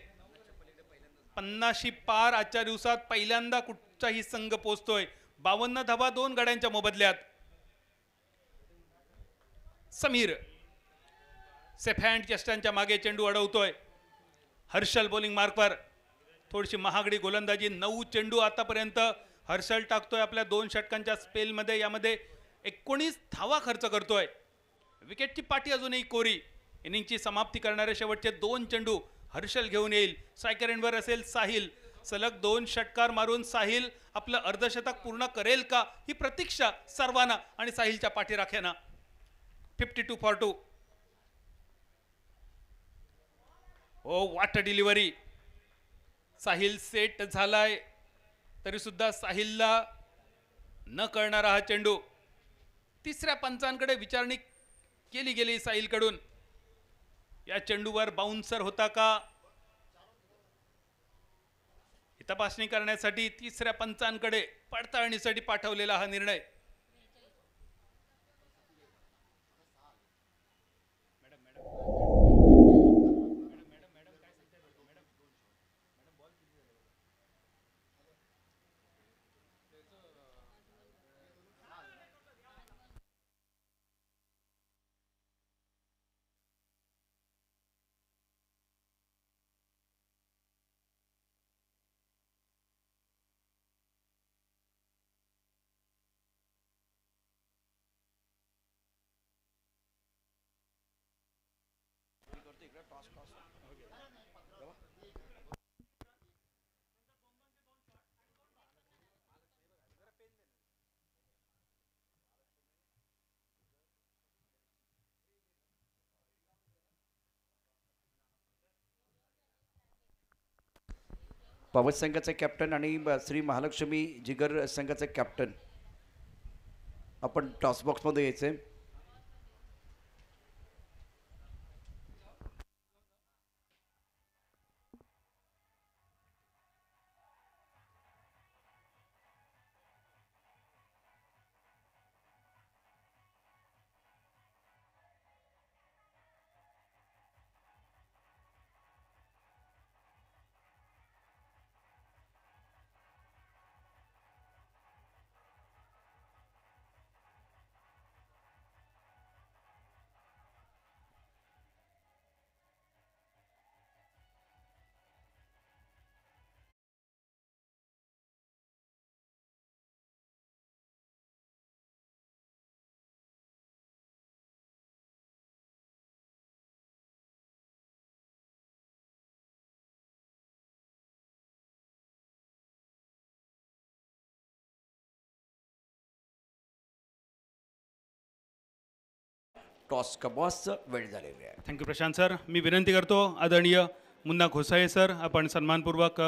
50 पार आजच्या दिवसात पहिल्यांदा कुठचाही संघ पोहोचतोय. 52 धावा 2 गड्यांच्या मोबदल्यात. समीर सेफ हँड चेस्टांच्या मागे चेंडू अडवतोय. हर्षल बॉलिंग मार्कवर, थोडीशी महागडी गोलंदाजी. 9 चेंडू आतापर्यंत हर्षल टाकतोय आपल्या 2 षटकांच्या स्पेलमध्ये. यामध्ये 19 धावा खर्च करतोय. विकेटची पाठी अजूनही कोरी. इनिंगची समाप्ती करणारे शेवटचे 2 चेंडू हर्षल घेऊन येईल. स्ट्रायकर एंडवर असेल साहिल. सलग 2 षटकार मारून साहिल आपलं अर्धशतक पूर्ण करेल का, ही प्रतीक्षा सर्वांना आणि साहिलच्या पाठीराख्यांना. 52 for 2. Oh what a delivery. Sahil set झालाय तरी सुद्धा साहिलला न कळणारा हा चेंडू. तिसऱ्या पंचांकडे विचारणी केली गेली साहिलकडून. या चेंडूवर बाउन्सर होता का ही तपासणी करण्यासाठी तिसऱ्या पंचांकडे पडताळणीसाठी पाठवलेला हा निर्णय. पवत संघाचे कॅप्टन आणि श्री महालक्ष्मी जिगर संघाचे कॅप्टन आपण टॉस बॉक्समध्ये यायचे. टॉस कबॉसचं वेळ झालेली आहे. Thank you Prashant sir. मी विनंती करतो आदरणीय मुन्ना घोसाळे सर आपण सन्मानपूर्वक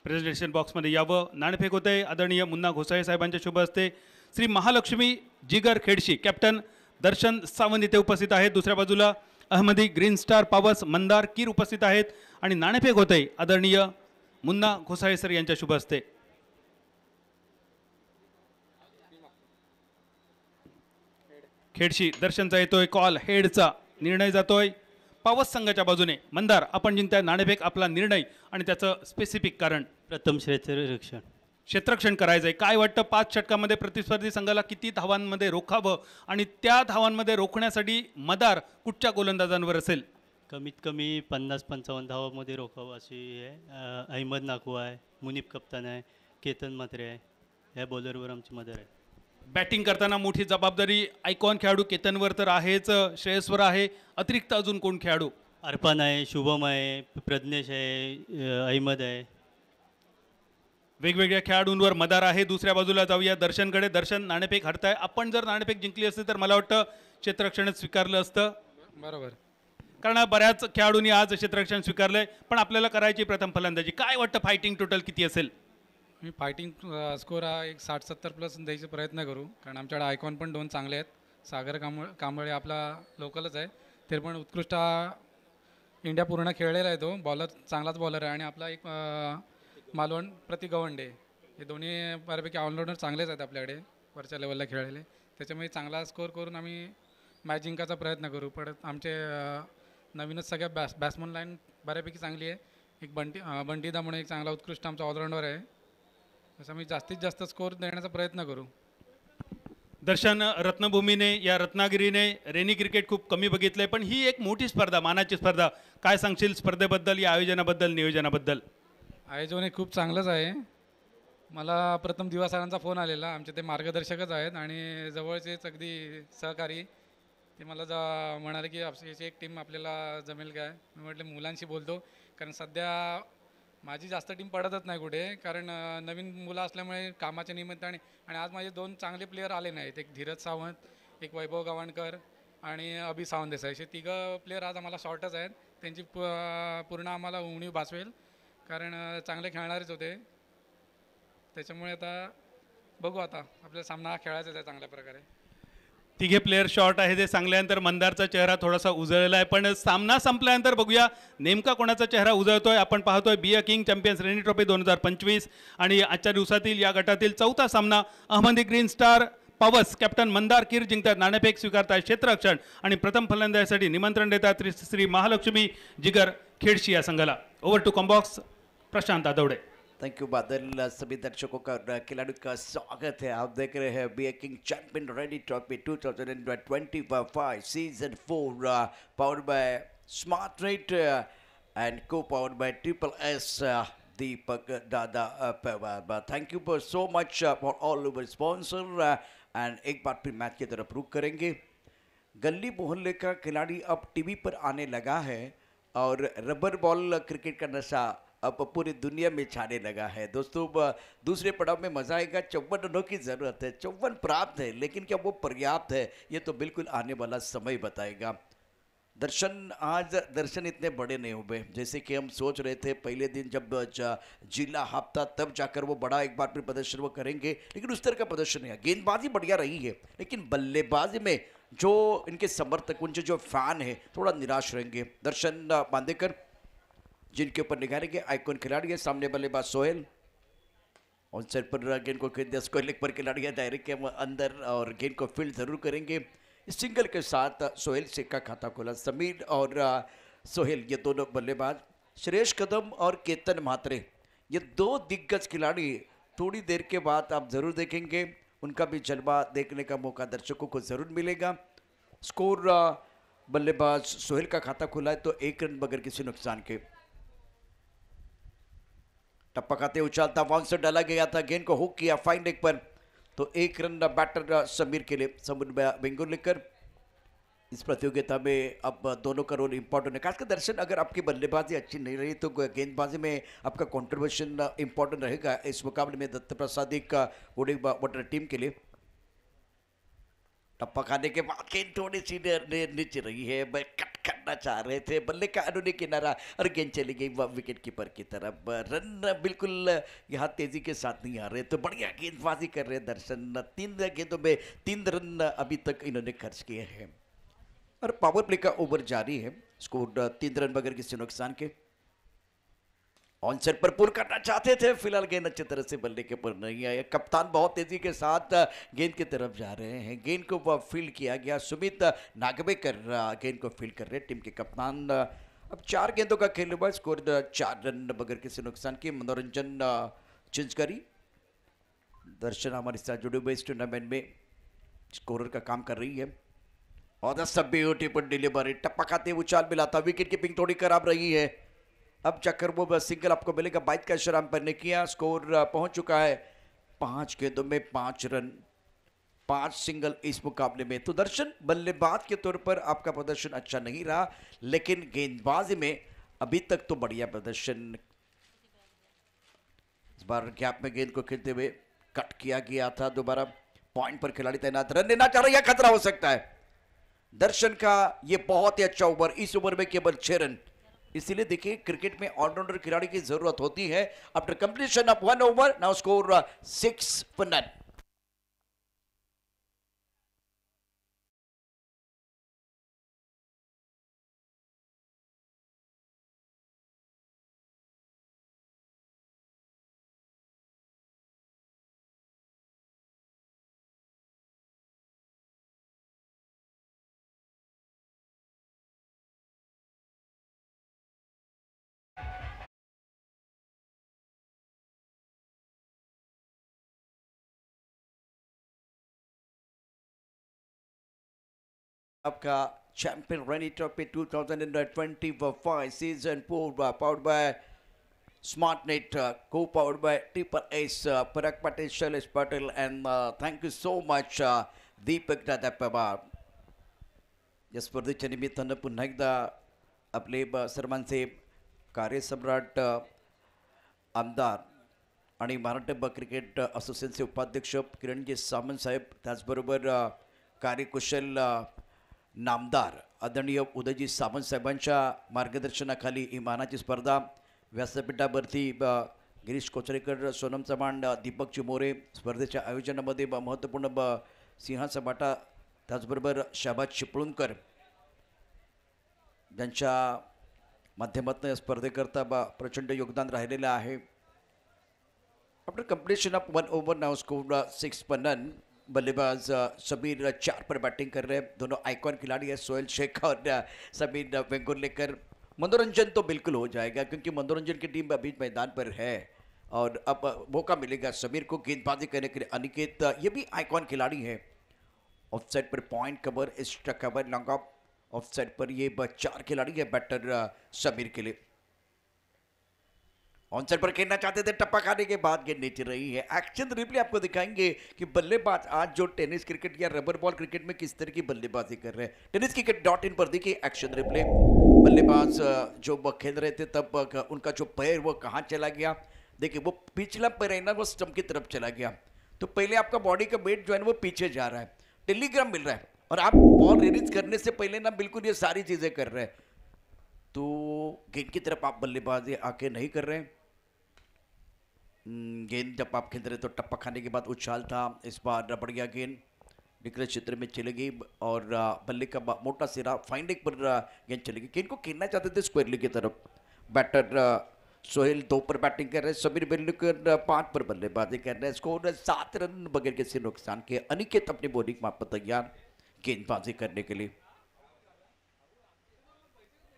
प्रेझेंटेशन बॉक्समध्ये यावं. नाणेफेक होते आदरणीय मुन्ना घोसाळे साहेबांच्या शुभ हस्ते. श्री महालक्ष्मी जिगर खेडशी कॅप्टन दर्शन सावंत इथे उपस्थित आहेत. दुसऱ्या बाजूला अहमदी ग्रीन स्टार पावस मंदार कीर उपस्थित आहेत आणि नाणेफेक होते आदरणीय मुन्ना घोसाळे सर यांच्या शुभ हस्ते. खेडशी दर्शनचा येतोय कॉल, हेडचा निर्णय जातोय पावस संघाच्या बाजूने. मंदार आपण जिंकताय नाणेफेक, आपला निर्णय आणि त्याचं स्पेसिफिक कारण. प्रथम क्षेत्ररक्षण करायचंय. काय वाटतं 5 षटकामध्ये प्रतिस्पर्धी संघाला किती धावांमध्ये रोखावं आणि त्या धावांमध्ये रोखण्यासाठी मदार कुठच्या गोलंदाजांवर असेल? कमीत कमी 50-55 धावामध्ये रोखावं अशी आहे. अहमद नाकू आहे, मुनीब कप्तान आहे, केतन म्हात्रे आहे, ह्या बॉलरवर आमची मदर आहे. बॅटिंग करताना मोठी जबाबदारी आयकॉन खेळाडू केतनवर तर आहेच, श्रेयसवर आहे. अतिरिक्त अजून कोण खेळाडू? अर्पण आहे, शुभम आहे, प्रज्ञेश आहे, अहमद आहे. वेगवेगळ्या खेळाडूंवर मदार आहे. दुसऱ्या बाजूला जाऊया दर्शनकडे. दर्शन नाणेफेक हरताय. आपण जर नाणेफेक जिंकली असती तर मला वाटतं क्षेत्ररक्षणच स्वीकारलं असतं. बरोबर. कारण बऱ्याच खेळाडूंनी आज क्षेत्ररक्षण स्वीकारलंय, पण आपल्याला करायची प्रथम फलंदाजी. काय वाटतं फायटिंग टोटल किती असेल? मी फायटिंग स्कोर हा एक 60-70 प्लस द्यायचा प्रयत्न करू, कारण आमच्याकडे आयकॉन पण 2 चांगले आहेत. सागर कांबळे आपला लोकलच आहे, ते पण उत्कृष्ट इंडिया पूर्ण खेळलेला आहे. तो बॉलर चांगलाच बॉलर आहे. आणि आपला एक मालवण प्रतीक गवंडे, हे दोन्ही बऱ्यापैकी ऑलराऊंडर चांगलेच आहेत आपल्याकडे, वरच्या लेवलला खेळलेले. त्याच्यामुळे चांगला स्कोर करून आम्ही मॅच जिंकायचा प्रयत्न करू. पण आमचे नवीनच सगळ्या बॅट्समन लाईन बऱ्यापैकी चांगली आहे. एक बंटीदा म्हणून एक चांगला उत्कृष्ट आमचा ऑलराऊंडर आहे. तसं मी जास्तीत जास्त स्कोर देण्याचा प्रयत्न करू. दर्शन, रत्नभूमीने या रत्नागिरीने रेनी क्रिकेट खूप कमी बघितलंय, पण ही एक मोठी स्पर्धा, मानाची स्पर्धा. काय सांगशील स्पर्धेबद्दल, या आयोजनाबद्दल, नियोजनाबद्दल? आयोजन हे खूप चांगलंच आहे. मला प्रथम दिवा सरांचा फोन आलेला, आमचे ते मार्गदर्शकच आहेत आणि जवळचेच अगदी सहकारी. ते मला म्हणाले की याची एक टीम आपल्याला जमेल काय? मी म्हटलं मुलांशी बोलतो, कारण सध्या माझी जास्त टीम पडतच नाही कुठे, कारण नवीन मुलं असल्यामुळे कामाच्या निमित्ताने. आणि आज माझे 2 चांगले प्लेयर आले नाहीत, एक धीरज सावंत, एक वैभव गव्हाणकर आणि अभि सावंत देसाई. असे 3 प्लेयर आज आम्हाला शॉर्टच आहेत. त्यांची पूर्ण आम्हाला उणीव भासवेल, कारण चांगले खेळणारेच होते. त्याच्यामुळे आता बघू, आता आपल्याला सामना खेळायचाच आहे चांगल्या प्रकारे. 3 प्लेयर शॉर्ट आहे ते सांगल्यानंतर मंदारचा चेहरा थोडासा उजळलेला आहे, पण सामना संपल्यानंतर बघूया नेमका कोणाचा चेहरा उजळतोय. आपण पाहतोय B a king champions rainy trophy 2025 आणि आजच्या दिवसातील या गटातील 4था सामना. अहमदी ग्रीन स्टार पावस कॅप्टन मंदार कीर जिंकतात, नाणेफेक स्वीकारतात, क्षेत्ररक्षण आणि प्रथम फलंदाजीसाठी निमंत्रण देतात श्री महालक्ष्मी जिगर खेडशी या संघाला. Over to combox, Prashant Adavade. Thank you Badal. सभी दर्शकों का खिलाड़ी का स्वागत है. आप देख रहे हैं B king champion ready trophy 2025 season 4 powered by smart rate and co powered by triple S Deepak Dada Pawar. Thank you for so much for all over sponsor and एक बार फिर मैच की तरफ रुख करेंगे. गली मोहल्ले का खिलाड़ी अब टीवी पर आने लगा है और रबर बॉल क्रिकेट का नशा अब पूरी दुनिया में छाने लगा है. दोस्तों दूसरे पड़ाव में मजा आएगा. 54 रनों की ज़रूरत है, 54 प्राप्त है, लेकिन क्या वो पर्याप्त है, ये तो बिल्कुल आने वाला समय बताएगा. दर्शन आज दर्शन इतने बड़े नहीं हुए जैसे कि हम सोच रहे थे पहले दिन जब जिला हाफ था तब जाकर वो बड़ा एक बार फिर प्रदर्शन वो करेंगे, लेकिन उस तरह का प्रदर्शन नहीं है। गेंदबाजी बढ़िया रही है लेकिन बल्लेबाजी में जो इनके समर्थक उनके जो फैन है थोड़ा निराश रहेंगे। दर्शन बांदेकर जिनके ऊपर निगाह के आइकॉन खिलाड़ी है, सामने बल्लेबाज सोहेल ऑन साइड पर गेंद को खेल दिया, स्क्वायर लेग पर खिलाड़ी है डायरेक्ट के अंदर और गेंद को फील्ड जरूर करेंगे। इस सिंगल के साथ सोहेल शेख का खाता खोला। समीर और सोहेल ये दोनों बल्लेबाज, श्रेयस कदम और केतन म्हात्रे ये दो दिग्गज खिलाड़ी थोड़ी देर के बाद आप जरूर देखेंगे, उनका भी जलवा देखने का मौका दर्शकों को जरूर मिलेगा। स्कोर बल्लेबाज सोहेल का खाता खुला है तो 1 रन बगैर किसी नुकसान के। टप्पा खाते उछालता बाउंसर डाला गया था, गेंद को हुक किया फाइन लेग पर तो 1 रन बैटर समीर के लिए। समीर वेंगुर्लेकर इस प्रतियोगिता में अब दोनों का रोल इंपॉर्टेंट है, खासकर दर्शन अगर आपकी बल्लेबाजी अच्छी नहीं रही तो गेंदबाजी में आपका कंट्रीब्यूशन इंपॉर्टेंट रहेगा इस मुकाबले में दत्त प्रसादी का बॉलिंग वाटर टीम के लिए। टप्पा खाने के बाद गेंद थोड़ी सी नीचे रही है, कट करना चाह रहे थे बल्ले का अनुनी किनारा और गेंद चली गई विकेट कीपर की तरफ। रन बिल्कुल यहाँ तेजी के साथ नहीं आ रहे तो बढ़िया गेंदबाजी कर रहे हैं दर्शन। 3 गेंदों में 3 रन अभी तक इन्होंने खर्च किए हैं और पावर प्ले का ओवर जारी है। स्कोर 3 रन बगैर किसी नुकसान के। ऑन सेट पर पुल करना चाहते थे, फिलहाल गेंद अच्छी तरह से बल्ले के ऊपर नहीं आया। कप्तान बहुत तेजी के साथ गेंद की तरफ जा रहे हैं, गेंद को फील्ड किया गया। सुमित नागवेकर गेंद को फील्ड कर रहे हैं टीम के कप्तान। अब 4 गेंदों का खेल हुआ, स्कोर 4 रन बगैर किसी नुकसान के। मनोरंजन चिंचकरी दर्शन हमारे साथ जुड़े हुए इस टूर्नामेंट में स्कोरर का काम कर रही है और सब ब्यूटीफुल डिलीवरी, टप्पा खाते उछाल मिलाता, विकेट कीपिंग थोड़ी खराब रही है। अब जाकर वो सिंगल आपको मिलेगा, 22 का इशारा पर ने किया। स्कोर पहुंच चुका है 5 गेंदों में 5 रन, 5 सिंगल इस मुकाबले में। तो दर्शन बल्लेबाज के तौर पर आपका प्रदर्शन अच्छा नहीं रहा लेकिन गेंदबाजी में अभी तक तो बढ़िया प्रदर्शन। इस बार गैप में गेंद को खेलते हुए कट किया गया था, दोबारा पॉइंट पर खिलाड़ी तैनात, रन लेना चाह रहा है, खतरा हो सकता है। दर्शन का ये बहुत ही अच्छा ओवर, इस ओवर में केवल 6 रन। इसीलिए देखिए क्रिकेट में ऑलराउंडर खिलाड़ी की जरूरत होती है। After completion of 1 over now score 6 for none। आपका champion rainy trophy 2025 season 4 powered by smart net, co powered by triple S, Parag Patil, Shailesh Patil and thank you so much Deepak Dada Pawar. या स्पर्धेच्या निमित्तानं पुन्हा एकदा आपले सर्वांचे कार्यसम्राट आमदार आणि महाराष्ट्र क्रिकेट असोसिएशनचे उपाध्यक्ष किरणजी सामंत साहेब, त्याचबरोबर कार्यकुशल नामदार आदरणीय उदयजी सावंत साहेबांच्या मार्गदर्शनाखाली ही मानाची स्पर्धा व्यासपीठावरती गिरीश कोचरेकर, सोनम चव्हाण, दीपक चिमोरे स्पर्धेच्या आयोजनामध्ये महत्त्वपूर्ण सिंहाचा वाटा, त्याचबरोबर शाबाज चिपळूणकर ज्यांच्या माध्यमातून या स्पर्धेकरता प्रचंड योगदान राहिलेलं आहे। After completion of 1 over now score 6 for none। बल्लेबाज समीर 4 पर बैटिंग कर रहे हैं, दोनों आइकॉन खिलाड़ी हैं सोहेल शेख और समीर वेंगुर्लेकर। मनोरंजन तो बिल्कुल हो जाएगा क्योंकि मनोरंजन की टीम अभी मैदान पर है और अब मौका मिलेगा समीर को गेंदबाजी करने के लिए। अनिकेत ये भी आइकॉन खिलाड़ी है, ऑफ साइड पर point cover, extra cover, long off side पर ये 4 खिलाड़ी है बैटर समीर के लिए। ऑन साइड पर खेलना चाहते थे, टप्पा खाने के बाद गेंद नीचे रही है। एक्शन रिप्ले आपको दिखाएंगे कि बल्लेबाज आज जो टेनिस क्रिकेट या रबर बॉल क्रिकेट में किस तरह की बल्लेबाजी कर रहे हैं। टेनिस cricket.in पर देखिए एक्शन रिप्ले। बल्लेबाज जो खेल रहे थे तब उनका जो पैर वो कहाँ चला गया, देखिए वो पिछला पैर है ना वो स्टंप की तरफ चला गया, तो पहले आपका बॉडी का वेट जो है वो पीछे जा रहा है। टेलीग्राम मिल रहा है और आप बॉल रिलीज करने से पहले ना बिल्कुल ये सारी चीजें कर रहे हैं, तो गेंद की तरफ आप बल्लेबाजी आके नहीं कर रहे हैं। गेंद जब आप खेल रहे तो टप्पा खाने के बाद उछाल था, इस बार बढ़िया गेंद निकले क्षेत्र में चली गई और बल्ले का मोटा सिरा फाइन लेग पर गेंद चली गई। गेंद को खेलना चाहते थे स्क्वायर लेग की तरफ। बैटर सोहेल 2 पर बैटिंग कर रहे हैं, समीर वेंगुर्लेकर 5 पर बल्लेबाजी कर रहे हैं। स्कोर 7 रन बगैर किसी नुकसान के। अनिकेत अपनी बॉलिंग माप पर तैयार गेंदबाजी करने के लिए।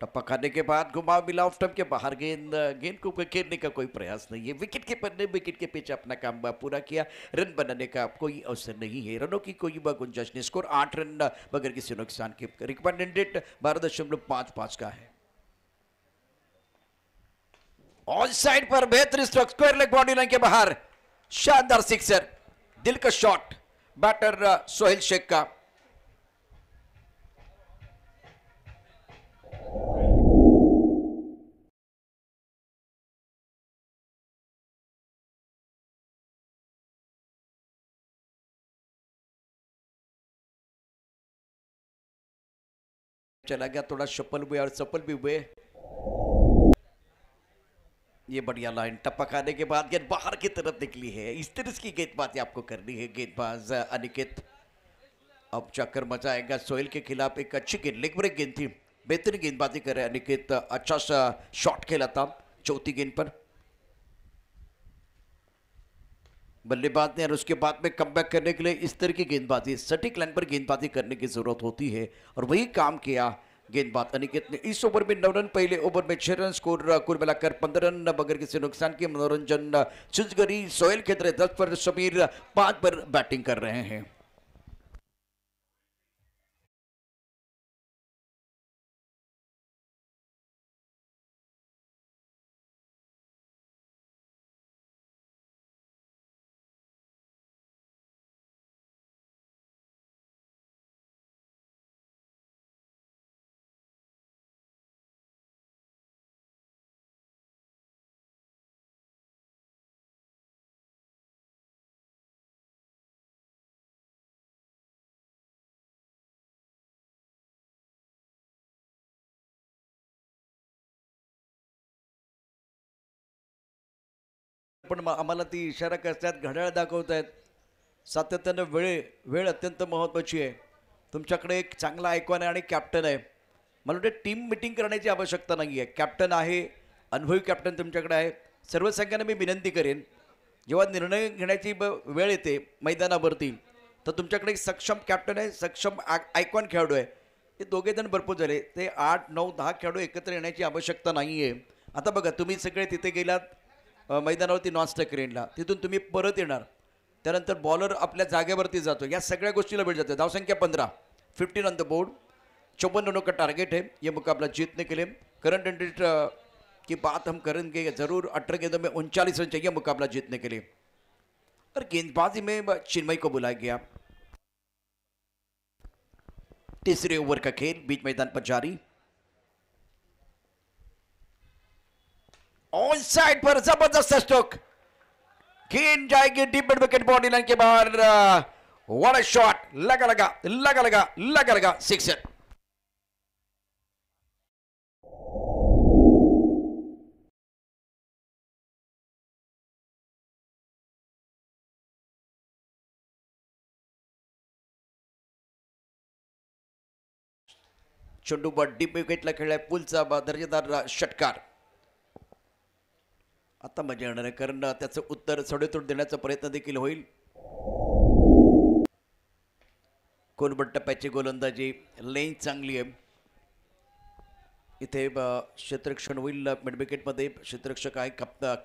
टप्पा खाने के बाद घुमाव मिला ऑफ स्टंप के बाहर, गेंद को खेलने का कोई प्रयास नहीं है। विकेट कीपर ने विकेट के पीछे अपना काम पूरा किया, रन बनाने का कोई अवसर नहीं है, रनों की कोई गुंजाइश नहीं। स्कोर 8 रन बगैर किसी नुकसान के। रिकमेंडेड रेट 12.55 का है। ऑन साइड पर बेहतरीन stroke, square leg body line के बाहर, शानदार सिक्सर, दिल का शॉट बैटर सोहेल शेख का। चला गया, थोड़ा शफल हुए और सफल भी हुए। ये बढ़िया लाइन, टप्पा खाने के बाद गेंद बाहर की तरफ निकली है। इस तरह की गेंदबाजी आपको करनी है गेंदबाज अनिकेत। अब चक्कर मचाएगा सोहेल के खिलाफ। एक अच्छी गेंद, लेग ब्रेक गेंद थी, बेहतरीन गेंदबाजी कर रहे अनिकेत। अच्छा सा शॉट खेला था चौथी गेंद पर बल्लेबाज ने, और उसके बाद में कमबैक करने के लिए इस तरह की गेंदबाजी, सटीक लाइन पर गेंदबाजी करने की जरूरत होती है, और वही काम किया गेंदबाज अनिकेत ने। इस ओवर में 9 रन, पहले ओवर में 6 रन, स्कोर कुल मिलाकर 15 रन बगैर किसी नुकसान के। मनोरंजन चिंचगरी सोहेल खेल रहे 10 पर, समीर 5 पर बैटिंग कर रहे हैं। पण आम्हाला ती इशारा करतात, घड्याळ दाखवत आहेत, सातत्यानं वेळ अत्यंत महत्त्वाची आहे। तुमच्याकडे एक चांगला आयकॉन आहे आणि कॅप्टन आहे। मला वाटतं टीम मिटिंग करण्याची आवश्यकता नाही आहे। कॅप्टन आहे, अनुभवी कॅप्टन तुमच्याकडे आहे। सर्वसंख्याने मी विनंती करेन, जेव्हा निर्णय घेण्याची वेळ येते मैदानावरती, तर तुमच्याकडे एक सक्षम कॅप्टन आहे, सक्षम आयकॉन खेळाडू आहे। हे दोघे जण भरपूर झाले, ते 8, 9, 10 खेळाडू एकत्र येण्याची आवश्यकता नाही आहे। आता बघा, तुम्ही सगळे तिथे गेलात मैदानावरती नॉन स्ट्रायकरेनला, तिथून तुम्ही परत येणार, त्यानंतर बॉलर आपल्या जागेवरती जातो, या सगळ्या गोष्टीला वेळ जाते। धावसंख्या 15, 15 ऑन द बोर्ड, 54 रनों का टारगेट है। ये मुकाबला जीतने के लिए करंट रेट की बात हम करेंगे जरूर। 18 गेंदों में 39 रन चाहिए मुकाबला जीतने के लिए। और गेंदबाजी में चिन्मय को बुलाया गया। तीसरे ओवर का खेल बीच मैदान पर जारी। ऑन साइड पर जबरदस्त स्ट्रोक, गेंद जाएगी deep midwicket body line के बाहर। व्हाट अ शॉट, लगा लगा लगा लगा लगा लगा, सिक्सर। चेंडू डीप विकेटला खेळलाय, पुलचा दर्जेदार षटकार। आता मजा येणार आहे, कारण त्याचं उत्तर सडेतोड देण्याचा प्रयत्न देखील होईल। कोलबट टप्प्याची गोलंदाजी, लेन चांगली आहे। इथे क्षेत्ररक्षण होईल मिड विकेटमध्ये। क्षेत्ररक्षक आहे,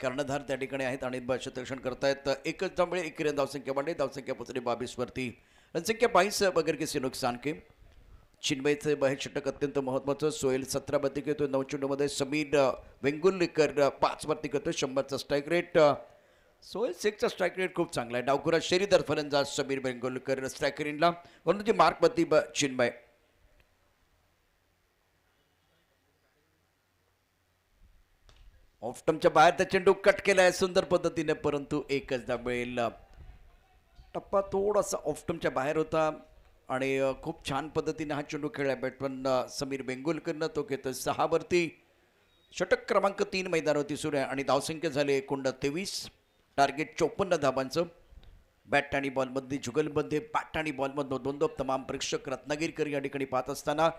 कर्णधार त्या ठिकाणी आहेत आणि क्षेत्ररक्षण करतायत। एकच धावमुळे एक धावसंख्या वाढली, धावसंख्या पोहोचली 22 वरती, रनसंख्या 22 बगैर किसी नुकसान के। चिन्मयचे बाहेर षटक अत्यंत महत्त्वाचं। सोहेल 17 वरती घेतोय 9 चेंडूमध्ये। समीर वेंगुर्लेकर 5 वरती घेतोय 100चा स्ट्राईक रेट। सोहेल शेखचा स्ट्राईक रेट खूप चांगला आहे। डावखुरा शेरीदार फलंदाज समीर वेंगुर्लेकर स्ट्रायकर रेटला, परंतु मार्क वरती चिन्मय। ऑफ स्टंपच्या बाहेर त्या चेंडू कट केलाय सुंदर पद्धतीने, परंतु एकच धाव मिळेल। टप्पा थोडासा ऑफ स्टंपच्या बाहेर होता, आणि खूप छान पद्धतीने हा चेंडू खेळला बॅट्समन समीर वेंगुर्लेकरनं. तो घेतो 6 वरती. षटक क्रमांक 3 मैदानावरती सुरू आहे आणि धावसंख्या झाली एकूण 23. टार्गेट 54 धाबांचं. बॅट आणि बॉलमध्ये जुगलमध्ये बॅट आणि बॉलमधनं दोन तमाम प्रेक्षक रत्नागिरीकर या ठिकाणी पाहत असताना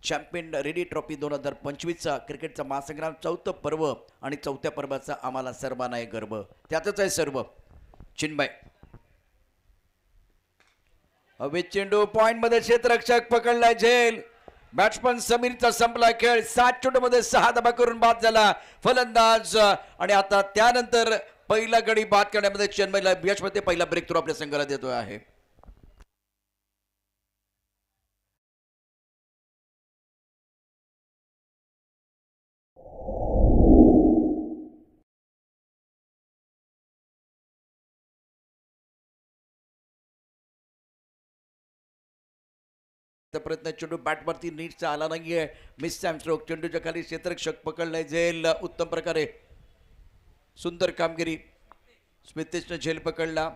चॅम्पियन रेडी ट्रॉफी 2025चा क्रिकेटचा महासंग्राम 4थं पर्व आणि 4थ्या पर्वाचा आम्हाला सर्वांना आहे गर्व. त्यातच आहे सर्व. चिन्मय हवे चेंडू पॉइंट मध्ये क्षेत्ररक्षक पकडलाय झेल. बॅट्समन समीरचा संपला खेळ. 7 चेंडूमध्ये 6 धाबा करून बाद झाला फलंदाज. आणि आता त्यानंतर पहिला गडी बाद करण्यामध्ये चेन्नईला यशमध्ये पहिला ब्रेक थ्रू आपल्या संघाला देतो आहे. प्रयत्न चेंडू बॅटवरती नीटचा आला नाहीये. Miss stroke. चेंडूच्या खाली क्षेत्ररक्षक पकडलाय झेल. उत्तम प्रकारे सुंदर कामगिरी. स्मितेशनं झेल पकडला.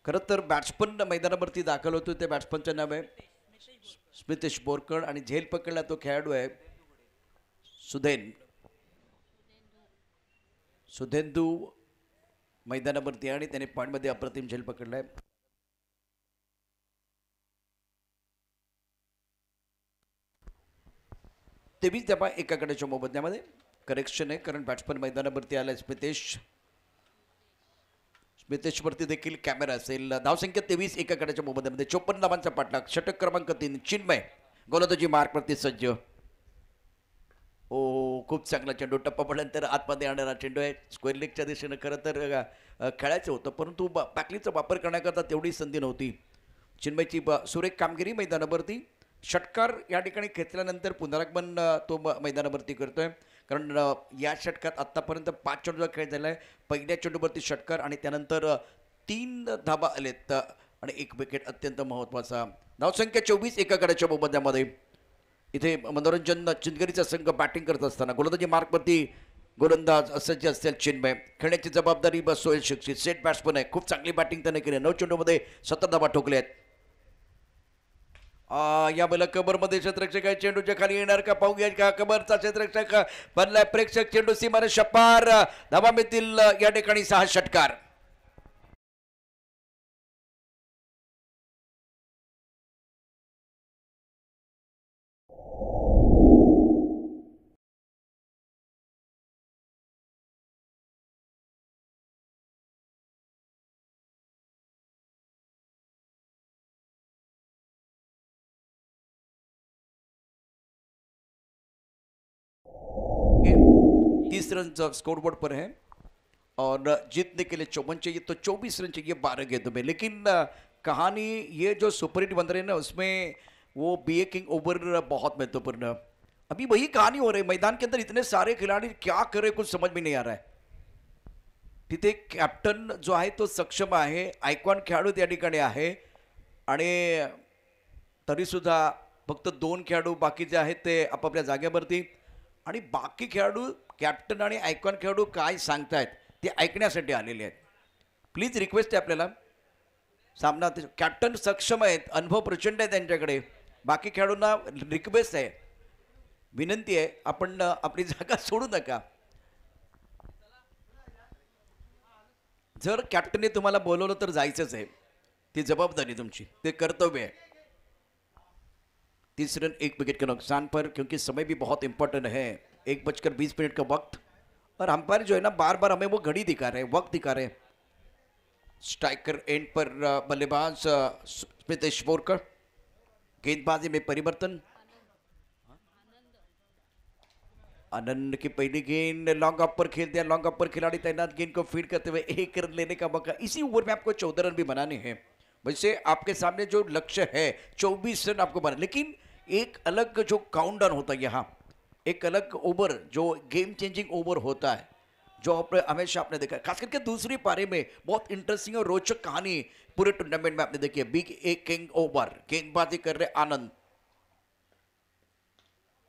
खरं तर बॅट्समन मैदानावरती दाखल होतो ते बॅट्समनचं नाव आहे स्मितेश बोरकर आणि झेल पकडला तो खेळाडू आहे सुधेंदू मैदानावरती आणि त्याने पॉइंटमध्ये अप्रतिम झेल पकडलाय. तेवीस धाबा एका गड्याच्या मोबदल्यामध्ये. करेक्शन आहे कारण बॅट्समन मैदानावरती आलाय स्मितेशवरती देखील कॅमेरा असेल. धावसंख्या 23 एका गड्याच्या मोबदल्यामध्ये. 54 धावांचा पाठलाग. षटक क्रमांक 3 चिन्मय गोलंदाजी मार्कवरती सज्ज. ओ खूप चांगला चेंडू. टप्पा पडल्यानंतर आतमध्ये आणणारा चेंडू आहे. स्क्वेअर लेगच्या दिशेनं खरं तर खेळायचं होतं परंतु पॅकलीचा वापर करण्याकरता तेवढी संधी नव्हती. चिन्मयची सुरेख कामगिरी मैदानावरती. षटकार या ठिकाणी खेचल्यानंतर पुनरागमन तो मैदानावरती करतोय कारण या षटकात आत्तापर्यंत 5 चेंडूचा खेळ झाला आहे. पहिल्या चेंडूवरती षटकार आणि त्यानंतर 3 धाबा आलेत आणि 1 विकेट अत्यंत महत्त्वाचा. धावसंख्या 24 एका गड्याच्या मोबदल्यामध्ये. इथे मनोरंजन चिंचगरीचा संघ बॅटिंग करत असताना गोलंदाजी मार्कवरती गोलंदाज सज्ज असतील चिन्मय. खेळण्याची जबाबदारी सोहेल शेख. सेट बॅट्समन आहे. खूप चांगली बॅटिंग त्याने केली. 9 चेंडूमध्ये 17 धाबा ठोकले आहेत. या वेळेला कबरमध्ये क्षेत्ररक्षक आहे. चेंडूच्या खाली येणार का पाहूया. का कबरचा क्षेत्ररक्षक बनलाय प्रेक्षक. चेंडू सीमाने शपार. धाबा मिळतील या ठिकाणी 6 षटकार. तीस रन स्कोरबोर्ड पर है और जीतने के लिए 54 चाहिए तो 24 रन चाहिए 12 गेंदों में. लेकिन कहानी ये जो सुपर हिट बन रहे हैं ना उसमें वो बीए किंग ओवर बहुत महत्वपूर्ण. अभी वही कहानी हो रही है. मैदान के अंदर इतने सारे खिलाड़ी क्या करे कुछ समझ में नहीं आ रहा है. तिथे कॅप्टन जो आहे तो सक्षम आहे. आयकॉन खेळाडू त्या ठिकाणी आहे आणि तरीसुद्धा फक्त 2 खेळाडू बाकीचे आहेत ते आपापल्या जागेवरती आणि बाकी खेळाडू कॅप्टन आणि आयकॉन खेळाडू काय सांगतायत ते ऐकण्यासाठी आलेले आहेत. प्लीज रिक्वेस्ट आहे आपल्याला. सामना कॅप्टन सक्षम आहेत. अनुभव प्रचंड आहे त्यांच्याकडे. बाकी खेळाडूंना रिक्वेस्ट आहे विनंती आहे आपण आपली जागा सोडू नका. जर कॅप्टनने तुम्हाला बोलवलं तर जायचंच आहे. ती जबाबदारी तुमची. ते कर्तव्य आहे. 30 रन 1 विकेट के नुकसान पर क्योंकि समय भी बहुत इंपॉर्टेंट है. 1:20 का वक्त और अंपायर जो है ना बार बार हमें वो घड़ी दिखा रहे हैं वक्त दिखा रहे हैं. स्ट्राइकर एंड पर बल्लेबाज स्मितेश बोरकर. गेंदबाजी में परिवर्तन. आनंद की पहली गेंद लॉन्ग ऑफ पर खेल दिया. लॉन्ग ऑफ पर खिलाड़ी तैनात. गेंद को फीड करते हुए 1 रन लेने का मौका. इसी ओवर में आपको 14 रन भी बनाने हैं. वैसे आपके सामने जो लक्ष्य है 24 रन आपको बना. लेकिन एक अलग जो काउंटडाउन होता है यहाँ, एक अलग ओवर जो गेम चेंजिंग ओवर होता है जो हमेशा आपने देखा है. खास करके दूसरी पारी में बहुत इंटरेस्टिंग और रोचक कहानी पूरे टूर्नामेंट में आपने देखी है. Big a king over. गेंदबाजी कर रहे आनंद.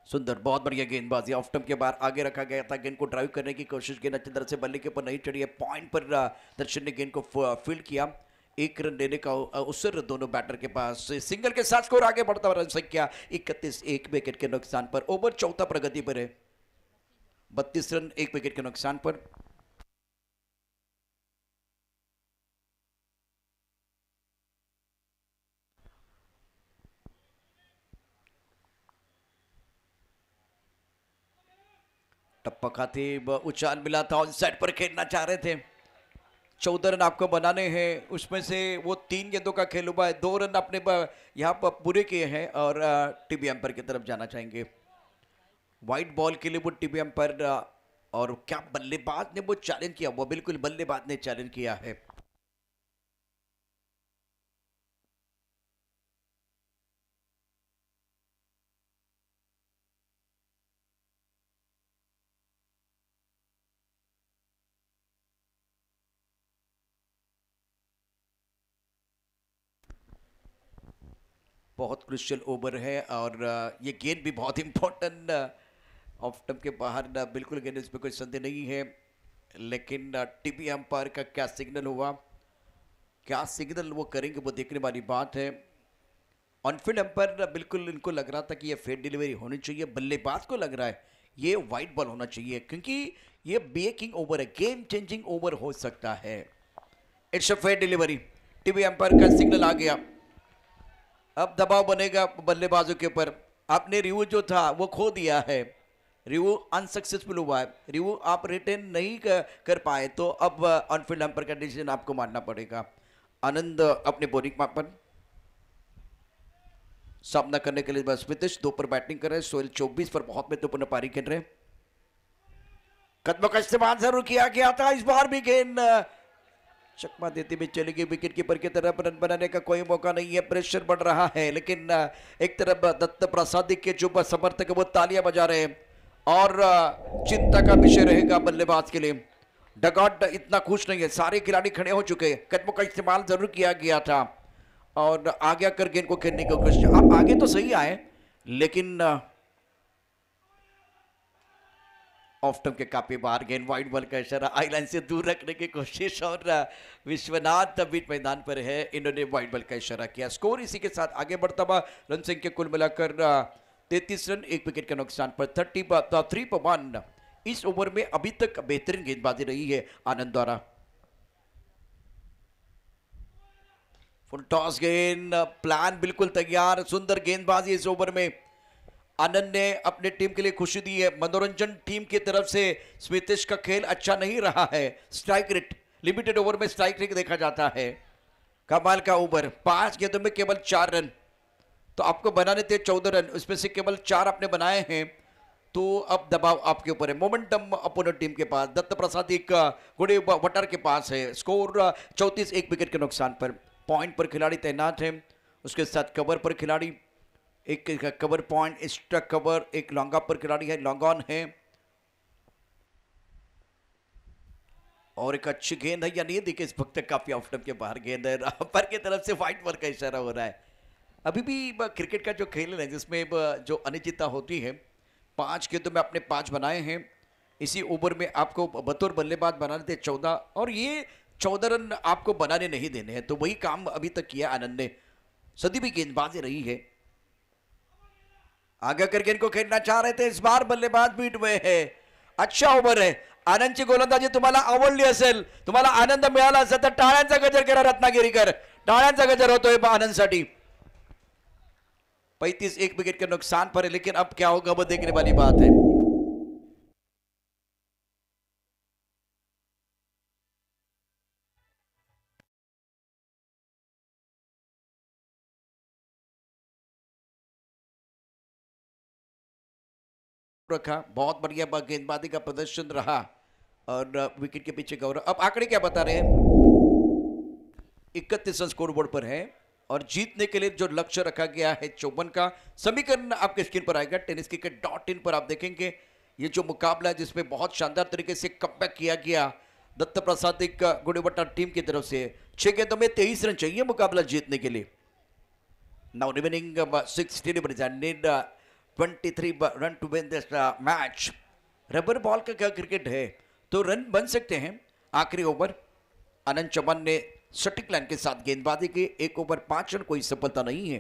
सुंदर, बहुत बढ़िया गेंदबाजी। ऑफ स्टंप के बाहर आगे रखा गया था, गेंद को ड्राइव करने की कोशिश, गेंद अच्छी तरह से बल्ले के ऊपर नहीं चढ़ी है। पॉइंट पर दर्शन ने गेंद को फील्ड किया, 1 रन देने का अवसर दोनों बैटर के पास। सिंगल के साथ स्कोर आगे बढ़ता हुआ, रन संख्या 31, 1 विकेट के नुकसान पर। ओवर चौथा प्रगति पर है, 32 रन 1 विकेट के नुकसान पर। टप्पा खाते उछाल मिला था, ऑन साइड पर खेलना चाह रहे थे। 14 रन आपको बनाने हैं, उसमें से वो 3 गेंदों का खेल हुआ है, 2 रन अपने यहाँ पर पूरे किए हैं और टीबी एम्पायर की तरफ जाना चाहेंगे। वाइट बॉल के लिए वो टीबी एम्पायर, और क्या बल्लेबाज ने वो चैलेंज किया, वो बिल्कुल बल्लेबाज ने चैलेंज किया है। बहुत क्रुशियल ओवर है और ये गेंद भी बहुत इंपॉर्टेंट। ऑफ स्टंप के बाहर बिल्कुल गेंद, इसमें कोई संदेह नहीं है, लेकिन टीबी एम्पायर का क्या सिग्नल हुआ, क्या सिग्नल वो करेंगे, वो देखने वाली बात है। ऑनफील्ड एम्पायर बिल्कुल इनको लग रहा था कि ये फेयर डिलीवरी होनी चाहिए, बल्लेबाज को लग रहा है ये वाइट बॉल होना चाहिए, क्योंकि ये ब्रेकिंग ओवर है, गेम चेंजिंग ओवर हो सकता है। It's a fair delivery, TV umpire का सिग्नल आ गया। अब दबाव बनेगा बल्लेबाजों के ऊपर। आपने रिव्यू जो था वो खो दिया है, रिव्यू अनसक्सेसफुल हुआ है, रिव्यू आप रिटेन नहीं कर पाए, तो अब ऑनफील्ड एम्पायर का डिसीजन आपको मानना पड़ेगा। आनंद अपने बॉलिंग पर सामना करने के लिए बस स्मितिश 2 पर बैटिंग कर रहे हैं, सोहेल 24 पर बहुत महत्वपूर्ण पारी खेल रहे हैं। कदमों का इस्तेमाल जरूर किया गया था, इस बार भी गेंद चकमा देती हुई चली गई विकेट कीपर की तरफ। रन बनाने का कोई मौका नहीं है, प्रेशर बढ़ रहा है, लेकिन एक तरफ दत्त प्रसादी के जो समर्थक वो तालियां बजा रहे हैं और चिंता का विषय रहेगा बल्लेबाज के लिए। डगआउट इतना खुश नहीं है, सारे खिलाड़ी खड़े हो चुके हैं। कदमों का इस्तेमाल जरूर किया गया था और आगे आकर गेंद को खेलने की कोशिश। आप आगे तो सही आए, लेकिन ऑफ स्टंप के काफी बाहर, गेंद वाइड बॉल का इशारा, आई लाइन से दूर रखने की कोशिश और विश्वनाथ बीच मैदान पर है, इन्होंने वाइड बॉल का इशारा किया। स्कोर इसी के साथ आगे बढ़ता हुआ, रन संख्या कुल मिलाकर 33 रन 1 विकेट के नुकसान पर 33 पर 1। इस ओवर में अभी तक बेहतरीन गेंदबाजी रही है आनंद द्वारा। फुल टॉस गेंद, प्लान बिल्कुल तैयार, सुंदर गेंदबाजी इस ओवर में। आनंद ने अपने टीम के लिए खुशी दी है। मनोरंजन टीम की तरफ से स्मितिश का खेल अच्छा नहीं रहा है। स्ट्राइक रेट, लिमिटेड ओवर में स्ट्राइक रेट देखा जाता है। कमाल का ओवर, 5 गेंदों में केवल 4 रन, तो आपको बनाने थे 14 रन, उसमें से केवल 4 आपने बनाए हैं, तो अब दबाव आपके ऊपर है। मोमेंटम अपोनेंट टीम के पास, दत्त प्रसाद एक गुड़े वटर के पास है। स्कोर 34 1 विकेट के नुकसान पर। पॉइंट पर खिलाड़ी तैनात है, उसके साथ कवर पर खिलाड़ी, एक कवर पॉइंट, एक्स्ट्रा कवर, एक लॉन्ग ऑफ पर खिलाड़ी है, लॉन्ग ऑन है, और एक अच्छी गेंद है। यानी देखिए इस वक्त काफी ऑफ स्टंप के बाहर गेंद है, पर की तरफ से व्हाइट बॉल का इशारा हो रहा है। अभी भी क्रिकेट का जो खेल है जिसमें जो अनिश्चितता होती है, 5 गेंदों में आपने 5 बनाए हैं, इसी ओवर में आपको बतौर बल्लेबाज बनाने थे 14, और ये 14 रन आपको बनाने नहीं देने हैं, तो वही काम अभी तक किया आनंद ने। सदी भी गेंदबाजी रही है, आगे करके इनको खेलना चाह रहे थे, इस बार बल्लेबाज बीट हुए है। अच्छा ओव्हर आहे, आनंदची गोलंदाजी तुम्हाला आवडली असेल, तुम्हाला आनंद मिळाला असेल तर टाळ्यांचा गजर करा रत्नागिरीकर, टाळ्यांचा गजर होतोय आनंदसाठी। 35 1 विकेट के नुकसान पर है, लेकिन अब क्या होगा वो देखने वाली बात है। रखा, बहुत बढ़िया गेंदबाजी का प्रदर्शन रहा और विकेट के पीछे गौरव। अब आंकड़े क्या बता रहे हैं, 31 रन स्कोर बोर्ड पर है और जीतने के लिए जो लक्ष्य रखा गया है 54 का। समीकरण आपके स्क्रीन पर आएगा, tenniscricket.in पर आप देखेंगे ये जो मुकाबला है जिसमें बहुत शानदार तरीके से कमबैक किया गया दत्त प्रसाद गुड़ेवटा टीम की तरफ से। 6 गेंदों में 23 रन चाहिए मुकाबला जीतने के लिए। Now remaining 60 overs and need 23 run to win this match. Rubber ball का क्या क्रिकेट है, तो रन बन सकते हैं। आखिरी ओवर आनंद चौहान ने सटीक लाइन के साथ गेंदबाजी की। 1 ओवर 5 रन, कोई सफलता नहीं है।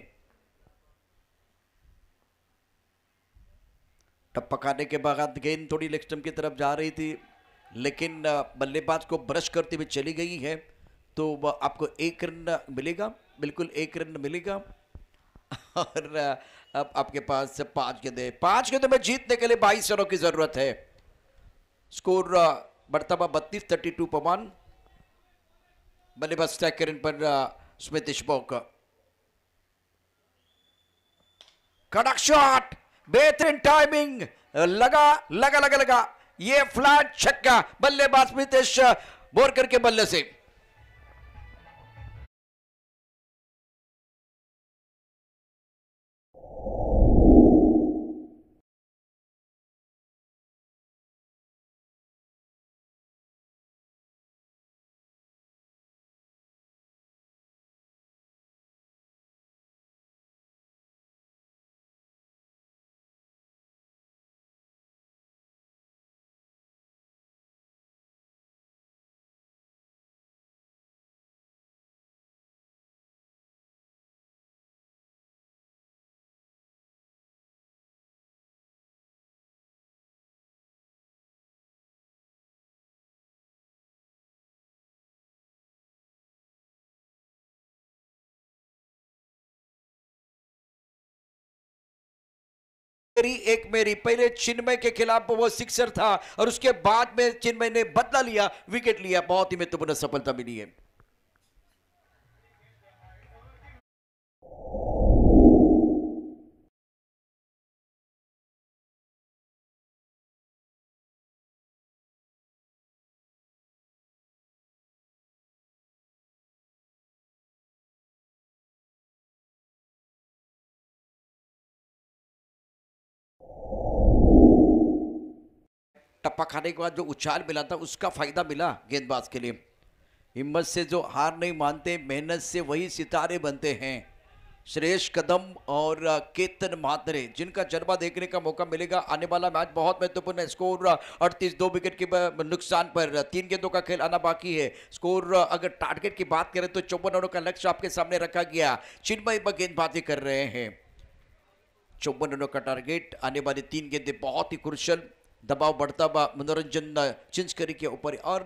टप्पा खाने के बाद गेंद थोड़ी लेग स्टंप की तरफ जा रही थी, लेकिन बल्लेबाज को ब्रश करते हुए चली गई है, तो आपको 1 रन मिलेगा, बिल्कुल 1 रन मिलेगा। और अब आपके पास 5 गेंदें, 5 गेंदों में जीतने के लिए 22 रनों की जरूरत है। स्कोर बढ़ता हुआ 32-32 पवन। बल्लेबाज स्टैकर पर स्मिथ देशमुख। कड़क शॉट, बेहतरीन टाइमिंग, लगा लगा लगा लगा, ये फ्लैट छक्का बल्लेबाज स्मितेश बोरकर के बल्ले से। एक मेरी पहले चिन्मय के खिलाफ वो सिक्सर था और उसके बाद में चिन्मय ने बदला लिया, विकेट लिया, बहुत ही महत्वपूर्ण सफलता मिली है। टप्पा खाने के बाद जो उछाल मिला था उसका फायदा मिला गेंदबाज के लिए। हिम्मत से जो हार नहीं मानते, मेहनत से वही सितारे बनते हैं। श्रेयस कदम और केतन म्हात्रे, जिनका जज्बा देखने का मौका मिलेगा। आने वाला मैच बहुत महत्वपूर्ण है। स्कोर 38, 2 विकेट के नुकसान पर 3 गेंदों का खेल आना बाकी है। स्कोर अगर टारगेट की बात करें तो 54 रनों का लक्ष्य आपके सामने रखा गया। चिन्मय गेंदबाजी कर रहे हैं। 54 रनों का टारगेट, आने वाली 3 गेंदें बहुत ही क्रुशियल। दबाव बढ़ता हुआ मनोरंजन चिंचकरी के ऊपर, और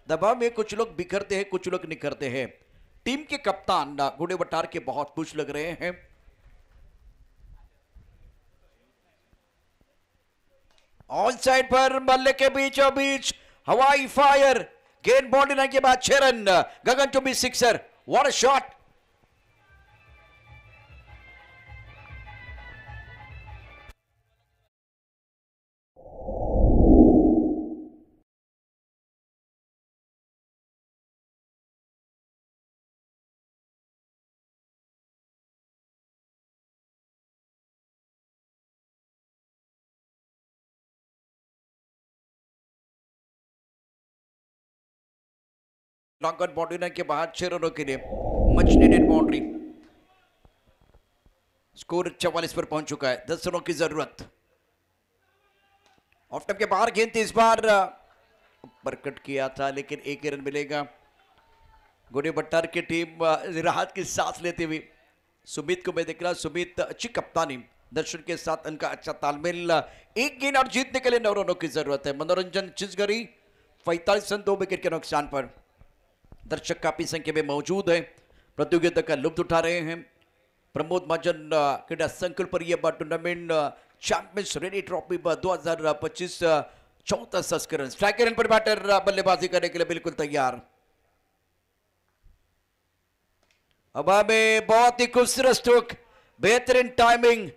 दबाव में कुछ लोग बिखरते हैं, कुछ लोग निखरते हैं। टीम के कप्तान गुडे बटार के बहुत खुश लग रहे हैं। ऑन साइड पर मल्ले के बीचों बीच हवाई फायर, गेंद बॉडी लाइन के बाद 6 रन, गगन टू बी sixer, what a shot. Long on boundary line के बाद 6 रनों के लिए मच नीडेड बाउंड्री। स्कोर 44 पर पहुंच चुका है, 10 रनों की जरूरत। ऑफ टाइम के बाहर गेंद इस बार ऊपर कट किया था, लेकिन 1 रन मिलेगा। गुडे बट्टार की टीम राहत की सांस लेते हुए। सुमित को मैं देख रहा, सुमित अच्छी कप्तानी, दर्शन के साथ उनका अच्छा तालमेल। 1 गेंद और जीतने के लिए 9 रनों की जरूरत है। मनोरंजन चिंचगरी 45 रन 2 विकेट के नुकसान पर। दर्शक काफी संख्या में मौजूद है, प्रतियोगिता का लुत्फ उठा रहे हैं। प्रमोद महाजन क्रीडा संकुल पर यह टूर्नामेंट चैंपियंस रेडी ट्रॉफी 2025 चौथा संस्करण। स्ट्राइकर पर बैटर बल्लेबाजी करने के लिए बिल्कुल तैयार। अब हमें बहुत ही खूबसूरत स्ट्रोक, बेहतरीन टाइमिंग।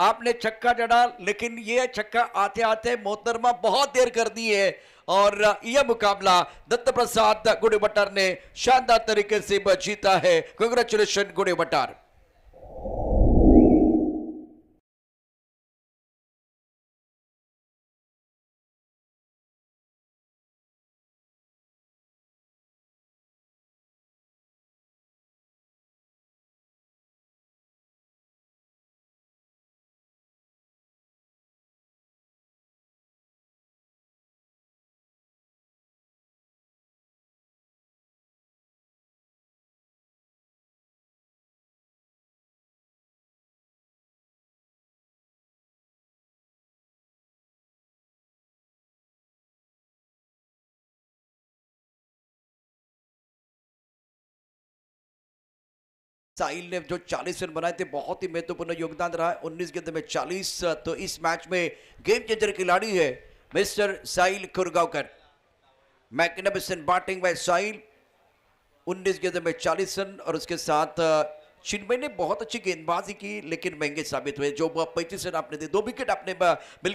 आपने छक्का जड़ा, लेकिन ये छक्का आते आते मोहतरमा बहुत देर कर दी है, और यह मुकाबला दत्त प्रसाद गुडे बट्टार ने शानदार तरीके से जीता है। कांग्रेचुलेशन गुडे बट्टार। साहिल ने जो 40 रन बनाए थे, बहुत ही महत्वपूर्ण योगदान रहा है। 19 गेंद में 40, तो इस मैच में गेम चेंजर खिलाड़ी है mister Sahil Kurgaonkar. Magnificent batting by Sahil, 19 गेंद में 40 रन, और उसके साथ चिन्मय ने बहुत अच्छी गेंदबाजी की लेकिन महंगे साबित हुए। जो 35 रन आपने दिए, 2 विकेट आपने